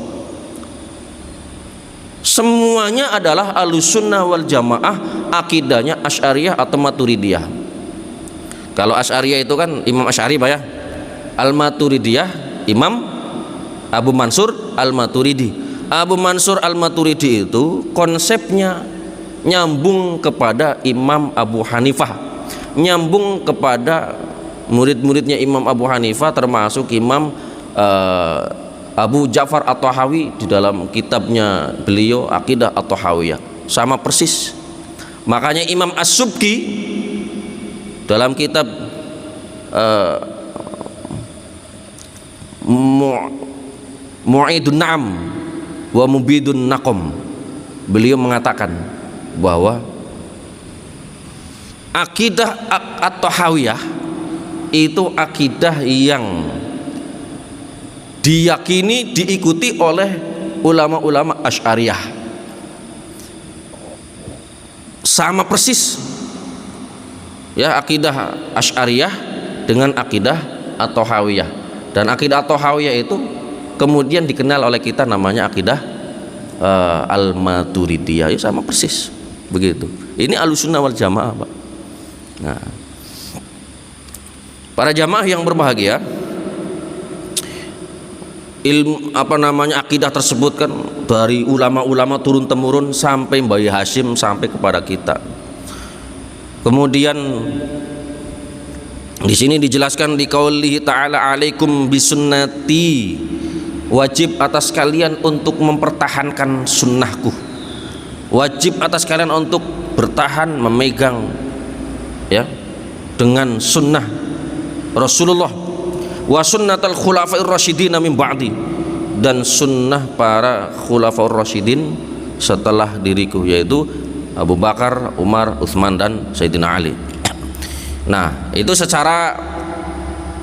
semuanya adalah Ahlussunnah wal Jamaah, akidahnya Asy'ariyah atau Maturidiyah. Kalau Asy'ariyah itu kan Imam Asy'ari, Pak ya. Al-Maturidiyah Imam Abu Mansur Al-Maturidi. Abu Mansur Al-Maturidi itu konsepnya nyambung kepada Imam Abu Hanifah, nyambung kepada murid-muridnya Imam Abu Hanifah, termasuk Imam Abu Ja'far At-Tahawi di dalam kitabnya beliau Aqidah At-Tahawiyah, sama persis. Makanya Imam As-Subki dalam kitab Mu'idun Na'am wa Mubidun Naqam, beliau mengatakan bahwa akidah At-Tahawiyah itu akidah yang diyakini, diikuti oleh ulama-ulama Asy'ariyah, sama persis ya, akidah Asy'ariyah dengan akidah At-Tahawiyah. Dan akidah At-Tahawiyah itu kemudian dikenal oleh kita namanya akidah Al-Maturidiyah, ya sama persis begitu. Ini Ahlussunnah wal Jamaah, Pak. Nah, para jamaah yang berbahagia, akidah tersebut kan dari ulama-ulama turun temurun sampai Mbah Hasyim sampai kepada kita. Kemudian di sini dijelaskan di qaulihi ta'ala alaikum bisunnati, wajib atas kalian untuk mempertahankan sunnahku, wajib atas kalian untuk bertahan memegang ya dengan sunnah Rasulullah, wa sunnatal khulafair rasyidin min ba'di, dan sunnah para khulafaur rasyidin setelah diriku, yaitu Abu Bakar, Umar, Utsman, dan Sayyidina Ali. Nah, itu secara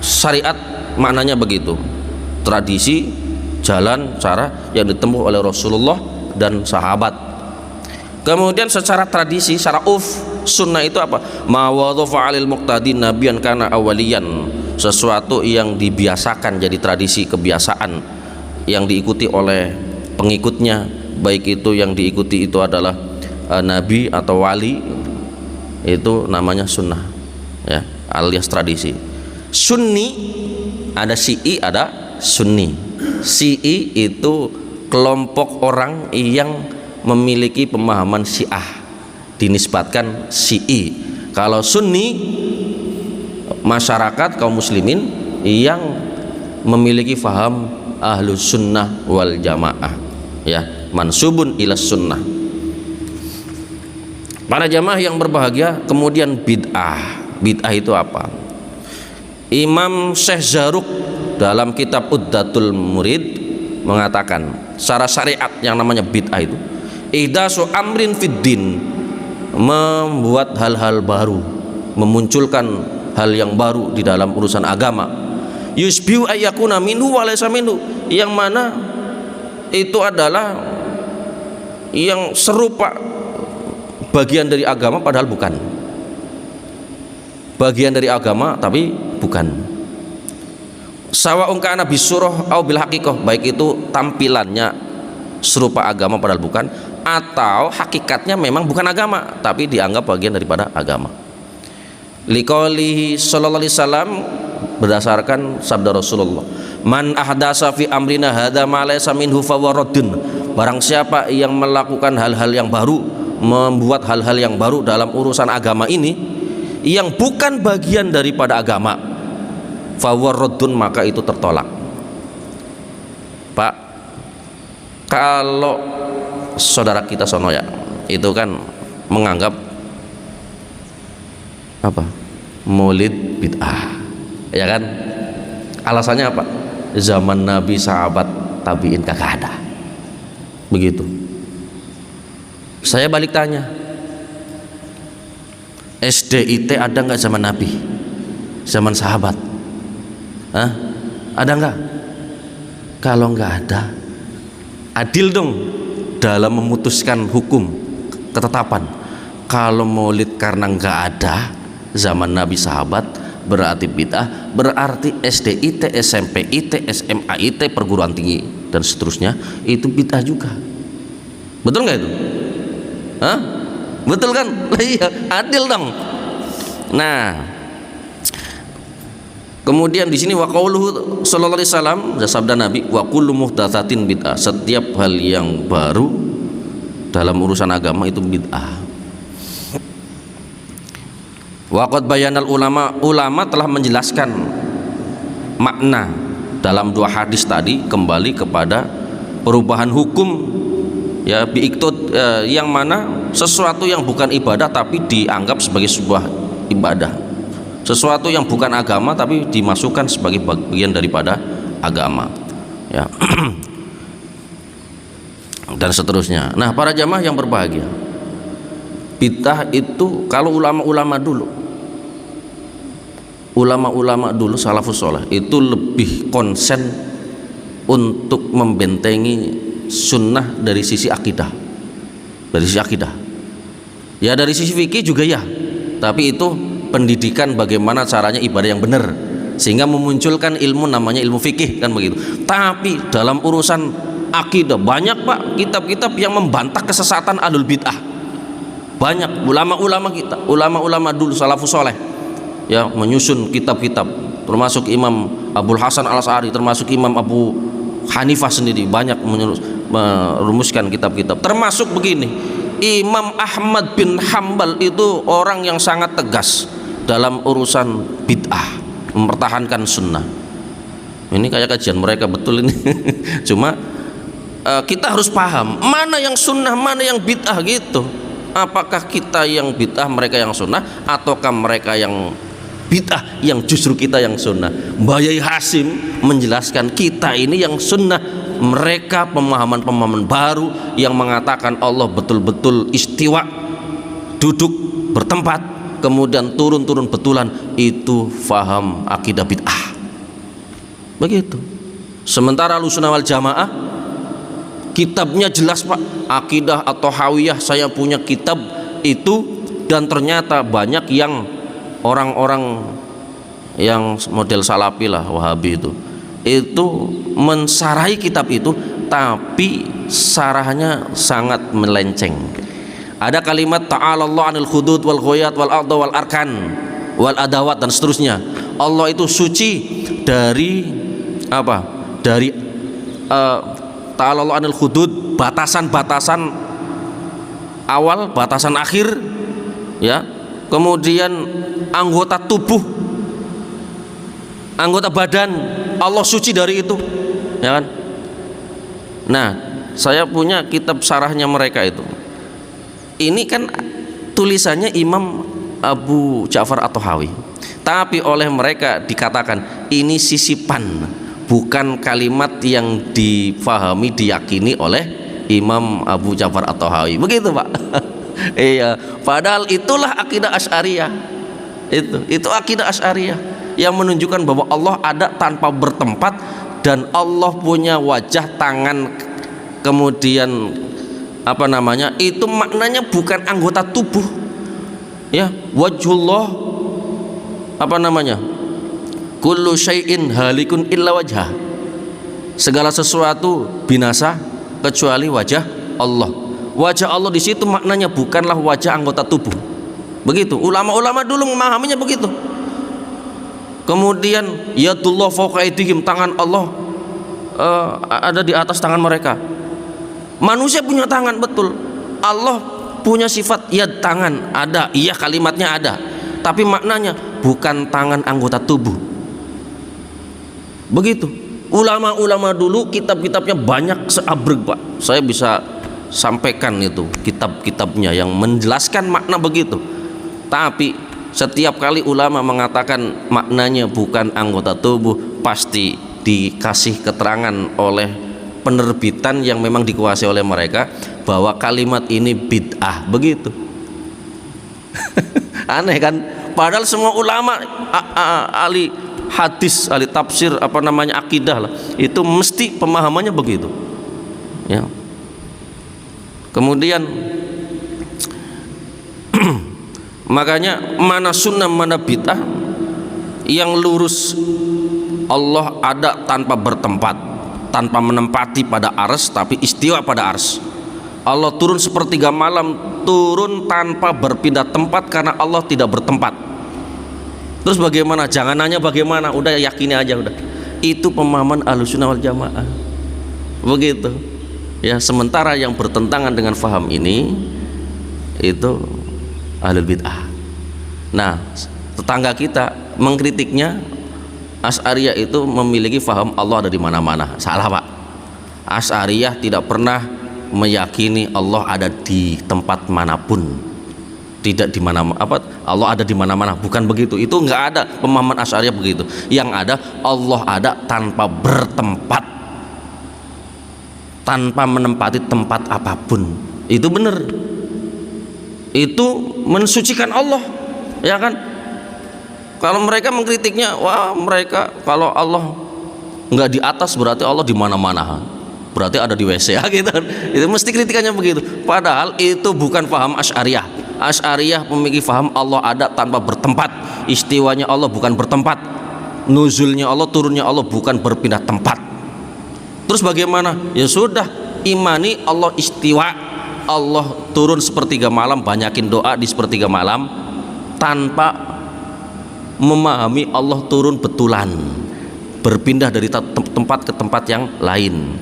syariat maknanya begitu, tradisi, jalan, cara yang ditempuh oleh Rasulullah dan sahabat. Kemudian secara tradisi, secara sunnah itu apa? Ma wadhafa 'alil muqtadin nabiyan kana awaliyan, sesuatu yang dibiasakan jadi tradisi, kebiasaan yang diikuti oleh pengikutnya, baik itu yang diikuti itu adalah nabi atau wali, itu namanya sunnah ya, alias tradisi. Sunni, ada Syi'i, ada Sunni. Syi'i itu kelompok orang yang memiliki pemahaman Syiah, dinisbatkan Syi'i. Kalau Sunni, masyarakat kaum muslimin yang memiliki faham Ahlus Sunnah wal Jamaah ya, mansubun ilas sunnah. Para jamaah yang berbahagia, kemudian bid'ah. Bid'ah itu apa? Imam Syekh Zarruq dalam kitab Uddatul Murid mengatakan secara syariat yang namanya bid'ah itu ihdasu amrin fid din, membuat hal-hal baru, memunculkan hal yang baru di dalam urusan agama. Yusbiu ayyakuna minhu wa laysa minhu, yang mana itu adalah yang serupa bagian dari agama padahal bukan. Bagian dari agama tapi bukan. Sawa'un kana bisurah au bil haqiqah, baik itu tampilannya serupa agama padahal bukan, atau hakikatnya memang bukan agama tapi dianggap bagian daripada agama. Liqaulihi sallallahu alaihi wasallam, berdasarkan sabda Rasulullah, man ahdasa fi amrina hadza ma laysa minhu fawaradun, barang siapa yang melakukan hal-hal yang baru, membuat hal-hal yang baru dalam urusan agama ini yang bukan bagian daripada agama, fawaradun, maka itu tertolak. Pak, kalau saudara kita sono ya itu kan menganggap apa, maulid bid'ah, ya kan? Alasannya apa? Zaman Nabi, sahabat, tabi'in kagak ada. Begitu. Saya balik tanya, SDIT ada nggak zaman Nabi, zaman sahabat? Hah? Ada nggak? Kalau nggak ada, adil dong dalam memutuskan hukum ketetapan. Kalau maulid karena nggak ada zaman Nabi, sahabat, berarti bid'ah, berarti SDIT, SMPIT, SMAIT, perguruan tinggi dan seterusnya itu bid'ah juga. Betul nggak itu? Hah? Betul kan? Iya, adil dong. Nah, kemudian di sini wa qauluhu sallallahu alaihi wasallam, sabda Nabi, wa kullu muhdatsatin bid'ah, setiap hal yang baru dalam urusan agama itu bid'ah. Waqad bayanal ulama telah menjelaskan makna dalam dua hadis tadi, kembali kepada perubahan hukum ya biiktod, yang mana sesuatu yang bukan ibadah tapi dianggap sebagai sebuah ibadah, sesuatu yang bukan agama tapi dimasukkan sebagai bagian daripada agama ya. Dan seterusnya. Nah, para jamaah yang berbahagia, bid'ah itu kalau ulama-ulama dulu salafus saleh itu lebih konsen untuk membentengi sunnah dari sisi akidah, ya dari sisi fikih juga ya, tapi itu pendidikan bagaimana caranya ibadah yang benar sehingga memunculkan ilmu namanya ilmu fikih kan begitu. Tapi dalam urusan akidah banyak Pak kitab-kitab yang membantah kesesatan ahlul bid'ah. Banyak ulama-ulama kita, ulama-ulama dulu salafus saleh ya menyusun kitab-kitab, termasuk Imam Abul Hasan Al-Asy'ari, termasuk Imam Abu Hanifah sendiri banyak merumuskan kitab-kitab. Termasuk begini, Imam Ahmad bin Hambal itu orang yang sangat tegas dalam urusan bid'ah, mempertahankan sunnah. Ini kayak kajian mereka betul ini. Cuma kita harus paham mana yang sunnah, mana yang bid'ah gitu. Apakah kita yang bid'ah, mereka yang sunnah, ataukah mereka yang bid'ah yang justru kita yang sunnah? Mbah Yai Hasim menjelaskan kita ini yang sunnah, mereka pemahaman-pemahaman baru yang mengatakan Allah betul-betul istiwa, duduk bertempat, kemudian turun-turun betulan, itu faham akidah bid'ah. Begitu. Sementara Ahlussunnah wal Jamaah kitabnya jelas Pak, akidah atau hawiyah, saya punya kitab itu, dan ternyata banyak yang orang-orang yang model salafi lah, wahabi itu mensarahi kitab itu, tapi sarahnya sangat melenceng. Ada kalimat ta'ala Allah anil khudud wal ghayat wal a'dha wal arkan wal adawat dan seterusnya. Allah itu suci dari apa? Dari ta'ala Allah anil khudud, batasan-batasan awal, batasan akhir ya. Kemudian anggota tubuh, anggota badan, Allah suci dari itu ya kan. Nah, saya punya kitab sarahnya mereka itu. Ini kan tulisannya Imam Abu Ja'far At-Tahawi. Tapi oleh mereka dikatakan ini sisipan, bukan kalimat yang difahami, diyakini oleh Imam Abu Ja'far At-Tahawi. Begitu Pak. Iya, padahal itulah akidah Asy'ariyah. Itu akidah Asy'ariyah yang menunjukkan bahwa Allah ada tanpa bertempat, dan Allah punya wajah, tangan, kemudian itu maknanya bukan anggota tubuh. Ya, wajhullah kullu syai'in halikun illa wajhah. Segala sesuatu binasa kecuali wajah Allah. Wajah Allah di situ maknanya bukanlah wajah anggota tubuh. Begitu. Ulama-ulama dulu memahaminya begitu. Kemudian yadullah fawqa aydihim, tangan Allah ada di atas tangan mereka. Manusia punya tangan, betul. Allah punya sifat yad, tangan ada, iya kalimatnya ada. Tapi maknanya bukan tangan anggota tubuh. Begitu. Ulama-ulama dulu kitab-kitabnya banyak seabrek Pak. Saya bisa sampaikan itu kitab-kitabnya yang menjelaskan makna begitu. Tapi setiap kali ulama mengatakan maknanya bukan anggota tubuh, pasti dikasih keterangan oleh penerbitan yang memang dikuasai oleh mereka bahwa kalimat ini bid'ah. Begitu. Aneh kan? Padahal semua ulama ahli hadis, ahli tafsir, akidah lah, itu mesti pemahamannya begitu. Ya. Kemudian makanya mana sunnah mana bid'ah, yang lurus Allah ada tanpa bertempat, tanpa menempati pada ars, tapi istiwa pada ars. Allah turun sepertiga malam, turun tanpa berpindah tempat karena Allah tidak bertempat. Terus bagaimana? Jangan nanya bagaimana, udah yakini aja udah. Itu pemahaman Ahlussunnah wal Jamaah. Begitu. Ya, sementara yang bertentangan dengan faham ini itu ahlul bid'ah. Nah, tetangga kita mengkritiknya, Asy'ariyah itu memiliki faham Allah ada di mana-mana. Salah Pak. Asy'ariyah tidak pernah meyakini Allah ada di tempat manapun, tidak di mana Allah ada di mana-mana, bukan begitu. Itu nggak ada pemahaman Asy'ariyah begitu. Yang ada Allah ada tanpa bertempat, tanpa menempati tempat apapun. Itu benar, itu mensucikan Allah, ya kan? Kalau mereka mengkritiknya, wah mereka kalau Allah nggak di atas berarti Allah di mana-mana, berarti ada di WC, ya gitu. Itu mesti kritikannya begitu. Padahal itu bukan paham Asy'ariyah. Asy'ariyah memiliki paham Allah ada tanpa bertempat, istiwanya Allah bukan bertempat, nuzulnya Allah, turunnya Allah bukan berpindah tempat. Terus bagaimana? Ya sudah, imani Allah istiwa, Allah turun sepertiga malam, banyakin doa di sepertiga malam, tanpa memahami Allah turun betulan, berpindah dari tempat ke tempat yang lain.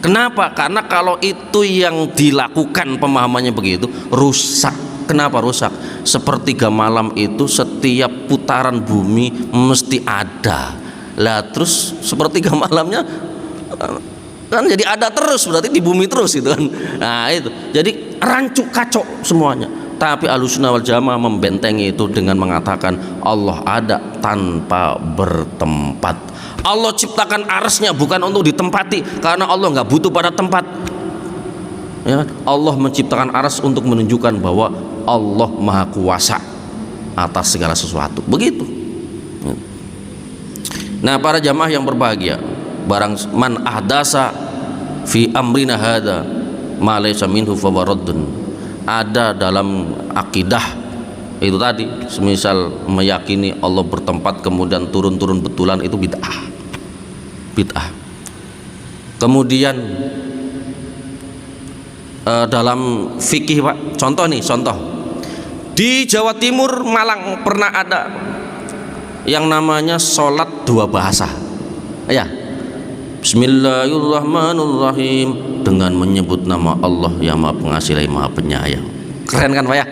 Kenapa? Karena kalau itu yang dilakukan pemahamannya begitu, rusak. Kenapa rusak? Sepertiga malam itu setiap putaran bumi mesti ada. Lah terus sepertiga malamnya kan jadi ada terus, berarti di bumi terus gitu kan. Nah itu, jadi rancu kacau semuanya. Tapi Ahlussunnah wal Jamaah membentengi itu dengan mengatakan Allah ada tanpa bertempat. Allah ciptakan arsnya bukan untuk ditempati, karena Allah nggak butuh pada tempat. Ya, Allah menciptakan ars untuk menunjukkan bahwa Allah maha kuasa atas segala sesuatu. Begitu. Nah para jamaah yang berbahagia, barang man ahdasa fi amrina hada ma laysa minhu fa waraddun. Ada dalam akidah itu tadi, semisal meyakini Allah bertempat kemudian turun-turun betulan, itu bid'ah. Bid'ah. Kemudian dalam fikih Pak, contoh di Jawa Timur, Malang pernah ada yang namanya sholat dua bahasa. Ya, Bismillahirrahmanirrahim, dengan menyebut nama Allah yang maha pengasih lagi maha penyayang. Keren kan Pak ya?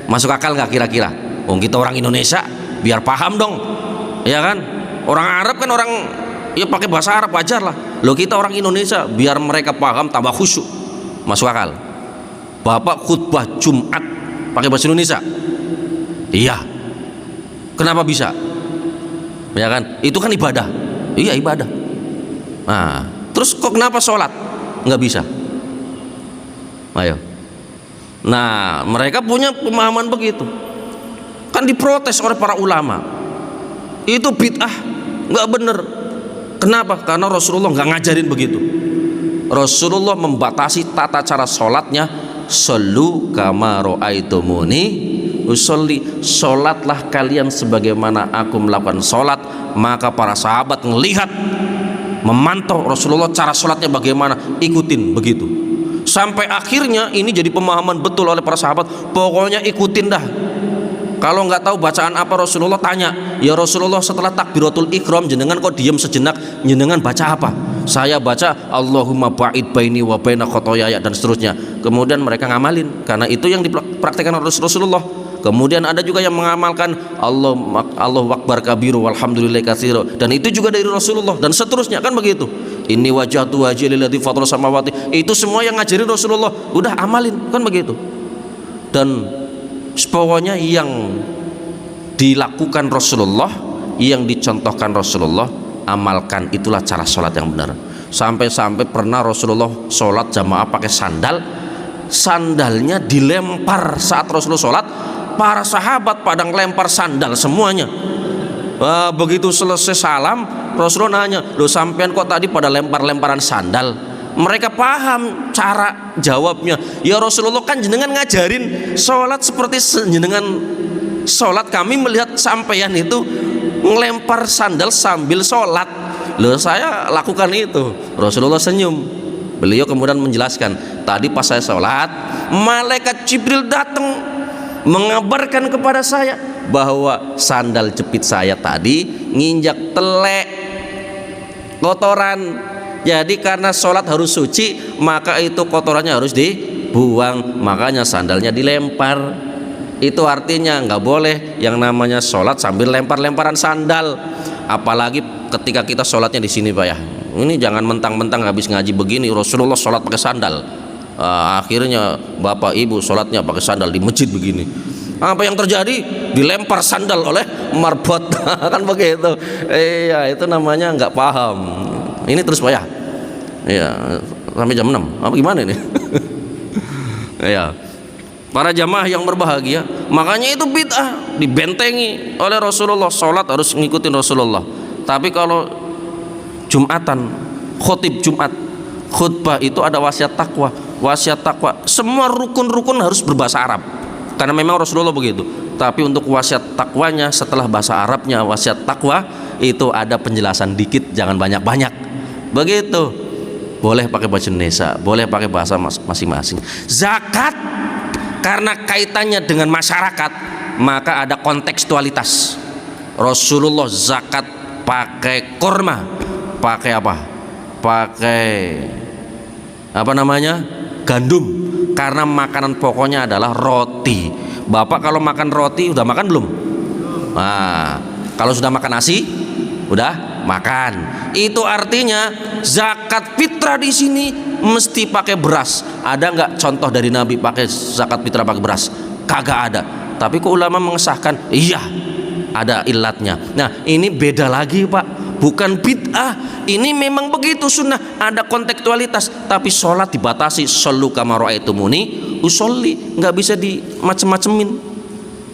Masuk akal nggak kira-kira? Kita orang Indonesia biar paham dong, ya kan? Orang Arab kan orang ya pakai bahasa Arab, wajar lah. Kita orang Indonesia biar mereka paham, tambah khusyuk. Masuk akal. Bapak khutbah Jumat pakai bahasa Indonesia? Iya. Kenapa bisa? Ya kan? Itu kan ibadah. Iya, ibadah. Nah, terus kok kenapa sholat nggak bisa? Ayo. Nah, mereka punya pemahaman begitu. Kan diprotes oleh para ulama. Itu bid'ah, nggak bener. Kenapa? Karena Rasulullah nggak ngajarin begitu. Rasulullah membatasi tata cara sholatnya. Sallu kama ra'aitumuni usolli, sholatlah kalian sebagaimana aku melakukan sholat. Maka para sahabat ngelihat, memantau Rasulullah cara sholatnya bagaimana, ikutin begitu. Sampai akhirnya ini jadi pemahaman betul oleh para sahabat. Pokoknya ikutin dah. Kalau nggak tahu bacaan apa Rasulullah tanya, ya Rasulullah setelah takbiratul ihram jenengan kok diam sejenak, jenengan baca apa? Saya baca Allahumma ba'id baini wa baina khotoyaya dan seterusnya. Kemudian mereka ngamalin karena itu yang dipraktikkan oleh Rasulullah. Kemudian ada juga yang mengamalkan Allahu akbar kabiru walhamdulillahi katsira, dan itu juga dari Rasulullah dan seterusnya, kan begitu. Inni wajhatu wajhi lilladzi fatara samawati, itu semua yang ngajarin Rasulullah, udah amalin, kan begitu. Dan pokoknya yang dilakukan Rasulullah, yang dicontohkan Rasulullah, amalkan, itulah cara sholat yang benar. Sampai-sampai pernah Rasulullah sholat jamaah pakai sandal, sandalnya dilempar saat Rasulullah sholat. Para sahabat pada ngelempar sandal semuanya. Begitu selesai salam, Rasulullah nanya, loh sampean kok tadi pada lempar-lemparan sandal? Mereka paham cara jawabnya. Ya Rasulullah, kan jenengan ngajarin sholat seperti jenengan sholat, kami melihat sampean itu ngelempar sandal sambil sholat. Loh saya lakukan itu. Rasulullah senyum. Beliau kemudian menjelaskan, tadi pas saya sholat, malaikat Jibril datang mengabarkan kepada saya bahwa sandal jepit saya tadi nginjak telek kotoran. Jadi karena sholat harus suci, maka itu kotorannya harus dibuang, makanya sandalnya dilempar. Itu artinya nggak boleh yang namanya sholat sambil lempar-lemparan sandal. Apalagi ketika kita sholatnya di sini, Pak ya. Ini jangan mentang-mentang habis ngaji begini Rasulullah sholat pakai sandal. Akhirnya bapak ibu sholatnya pakai sandal di masjid begini. Apa yang terjadi? Dilempar sandal oleh marbot. Kan begitu. Iya, itu namanya nggak paham. Ini terus Pak ya. Iya, sampai jam 6. Apa gimana ini? Iya. Para jamaah yang berbahagia, makanya itu bid'ah, dibentengi oleh Rasulullah. Sholat harus ngikutin Rasulullah. Tapi kalau Jumatan, khotib Jumat, khutbah itu ada wasiat takwa. Wasiat takwa, semua rukun-rukun harus berbahasa Arab karena memang Rasulullah begitu. Tapi untuk wasiat takwanya, setelah bahasa Arabnya wasiat takwa itu ada penjelasan dikit, jangan banyak-banyak begitu. Boleh pakai bahasa Indonesia, boleh pakai bahasa masing-masing. Zakat karena kaitannya dengan masyarakat, maka ada kontekstualitas. Rasulullah zakat pakai kurma, pakai apa? Pakai apa namanya? Gandum, karena makanan pokoknya adalah roti. Bapak kalau makan roti udah makan belum? Nah, kalau sudah makan nasi, udah makan. Itu artinya zakat fitrah di sini mesti pakai beras. Ada nggak contoh dari Nabi pakai zakat fitrah pakai beras? Kagak ada. Tapi kok ulama mengesahkan? Iya, ada ilatnya. Nah, ini beda lagi Pak. Bukan bid'ah, ini memang begitu sunnah, ada kontekstualitas. Tapi sholat dibatasi, shollu kama ra'aitumuni usolli, nggak bisa dimacem-macemin.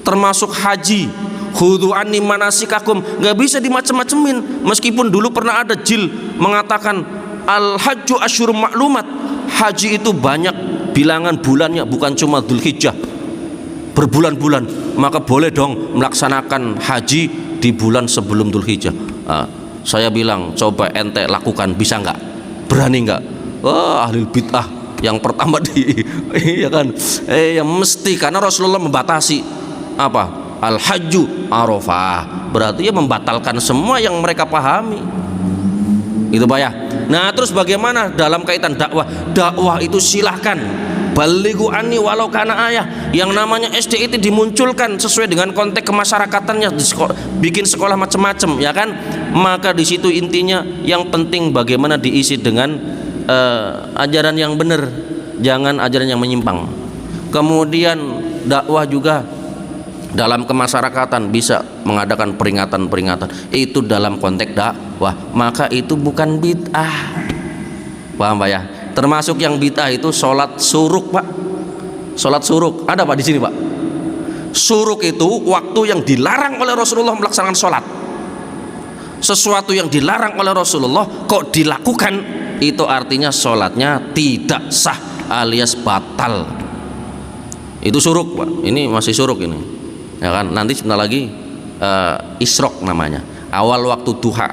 Termasuk haji, khudhu anni manasikakum, nggak bisa dimacem-macemin. Meskipun dulu pernah ada jil mengatakan al hajju asyurum ma'lumat, haji itu banyak bilangan bulannya, bukan cuma Dzulhijjah, berbulan-bulan. Maka boleh dong melaksanakan haji di bulan sebelum Dzulhijjah. Saya bilang, coba ente lakukan, bisa nggak? Berani nggak? Ahli bid'ah yang pertama iya kan? Yang mesti, karena Rasulullah membatasi apa? Al hajju arafah, berarti ya membatalkan semua yang mereka pahami. Itu Pak ya. Nah, terus bagaimana dalam kaitan dakwah? Dakwah itu silahkan, balighu anni walau kana ayah. Yang namanya SD itu dimunculkan sesuai dengan konteks kemasyarakatannya, bikin sekolah macam-macam, ya kan? Maka di situ intinya yang penting bagaimana diisi dengan ajaran yang benar, jangan ajaran yang menyimpang. Kemudian dakwah juga dalam kemasyarakatan bisa mengadakan peringatan-peringatan, itu dalam konteks dakwah, maka itu bukan bid'ah. Paham Pak ya? Termasuk yang bid'ah itu sholat suruk Pak. Sholat suruk ada Pak di sini Pak. Suruk itu waktu yang dilarang oleh Rasulullah melaksanakan sholat. Sesuatu yang dilarang oleh Rasulullah kok dilakukan, itu artinya sholatnya tidak sah alias batal. Itu suruk Pak. Ini masih suruk ini, ya kan? Nanti sebentar lagi isrok namanya, awal waktu duha,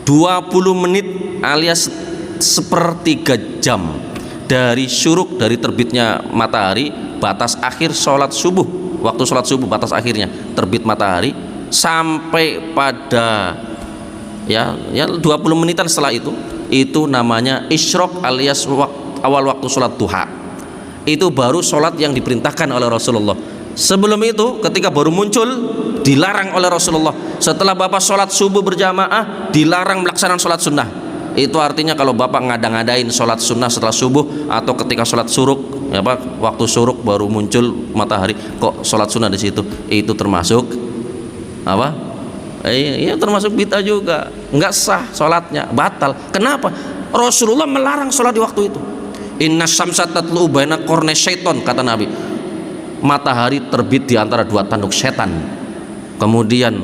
20 menit alias sepertiga jam dari syuruk, dari terbitnya matahari, batas akhir sholat subuh, waktu sholat subuh batas akhirnya terbit matahari, sampai pada ya 20 menitan setelah itu namanya isyrok alias awal waktu sholat duha. Itu baru sholat yang diperintahkan oleh Rasulullah. Sebelum itu ketika baru muncul dilarang oleh Rasulullah. Setelah Bapak sholat subuh berjamaah dilarang melaksanakan sholat sunnah. Itu artinya kalau Bapak ngada-ngadain sholat sunnah setelah subuh atau ketika sholat suruk, ya Pak, waktu suruk baru muncul matahari kok sholat sunnah di situ, itu termasuk apa? Iya, termasuk bid'ah juga, nggak sah sholatnya, batal. Kenapa? Rasulullah melarang sholat di waktu itu. Inna syamsa tatlu baina qarnay syaiton, kata Nabi. Matahari terbit di antara dua tanduk setan. Kemudian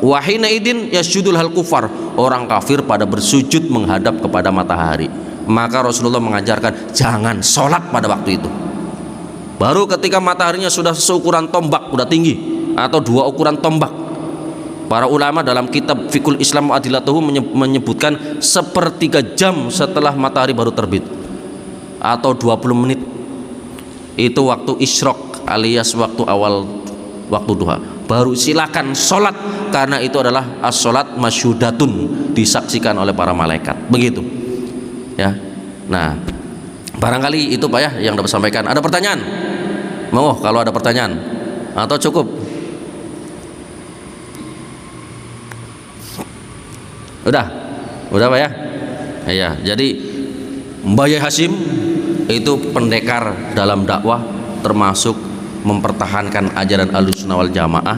wahina idin yasjudul hal kufar, orang kafir pada bersujud menghadap kepada matahari. Maka Rasulullah mengajarkan jangan sholat pada waktu itu. Baru ketika mataharinya sudah seukuran tombak, udah tinggi, atau 2 ukuran tombak, para ulama dalam kitab Fiqhul Islam wa Adillatuhu menyebutkan sepertiga jam setelah matahari baru terbit, atau 20 menit, itu waktu isyrok alias waktu awal waktu duha. Baru silakan sholat, karena itu adalah as-sholat masyhudatun, disaksikan oleh para malaikat. Begitu ya. Nah, barangkali itu Pak ya yang dapat sampaikan. Ada pertanyaan? Mau kalau ada pertanyaan atau cukup? Udah Pak ya? Iya, jadi Mbah Yai Hasyim itu pendekar dalam dakwah, termasuk mempertahankan ajaran Ahlussunnah wal Jamaah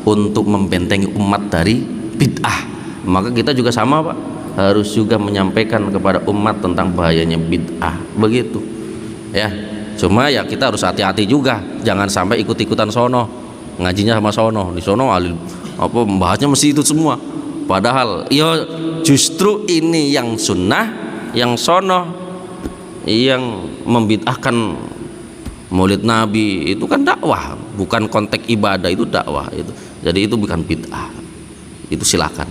untuk membentengi umat dari bid'ah. Maka kita juga sama Pak, harus juga menyampaikan kepada umat tentang bahayanya bid'ah. Begitu ya. Cuma ya kita harus hati-hati juga, jangan sampai ikut-ikutan sono, ngajinya sama sono, di sono alim apa membahasnya mesti itu semua. Padahal ya justru ini yang sunnah, yang sono yang membid'ahkan Maulid Nabi itu kan dakwah, bukan konteks ibadah, itu dakwah itu. Jadi itu bukan bid'ah. Itu silakan.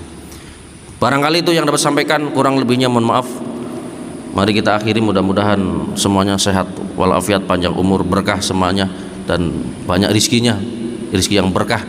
Barangkali itu yang dapat sampaikan, kurang lebihnya mohon maaf. Mari kita akhiri, mudah-mudahan semuanya sehat walafiat, panjang umur, berkah semuanya, dan banyak rizkinya, rizki yang berkah,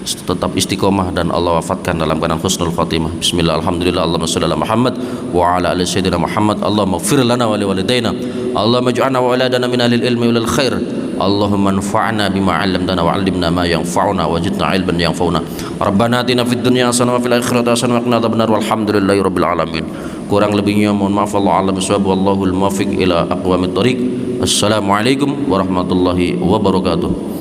tetap istiqomah, dan Allah wafatkan dalam keadaan husnul khotimah. Bismillah, alhamdulillah, Allahumma sholli ala Muhammad wa ala ali sayyidina Muhammad. Allahumma ighfir lana wa li walidayna, Allahumma ij'alna wa auladana min ahlil ilmi wal khair, Allahumma anfa'na bima 'allamtana wa 'allimna ma yanfa'una wa zidna 'ilman yanfa'una. Rabbana atina fid dunya hasanah wa fil akhirati hasanah wa qina adzabannar, walhamdulillahi rabbil alamin. Kurang lebihnya mohon maaf, Allah a'lam bishawab, wallahul muwaffiq ila aqwamit thoriq. Assalamualaikum warahmatullahi wabarakatuh.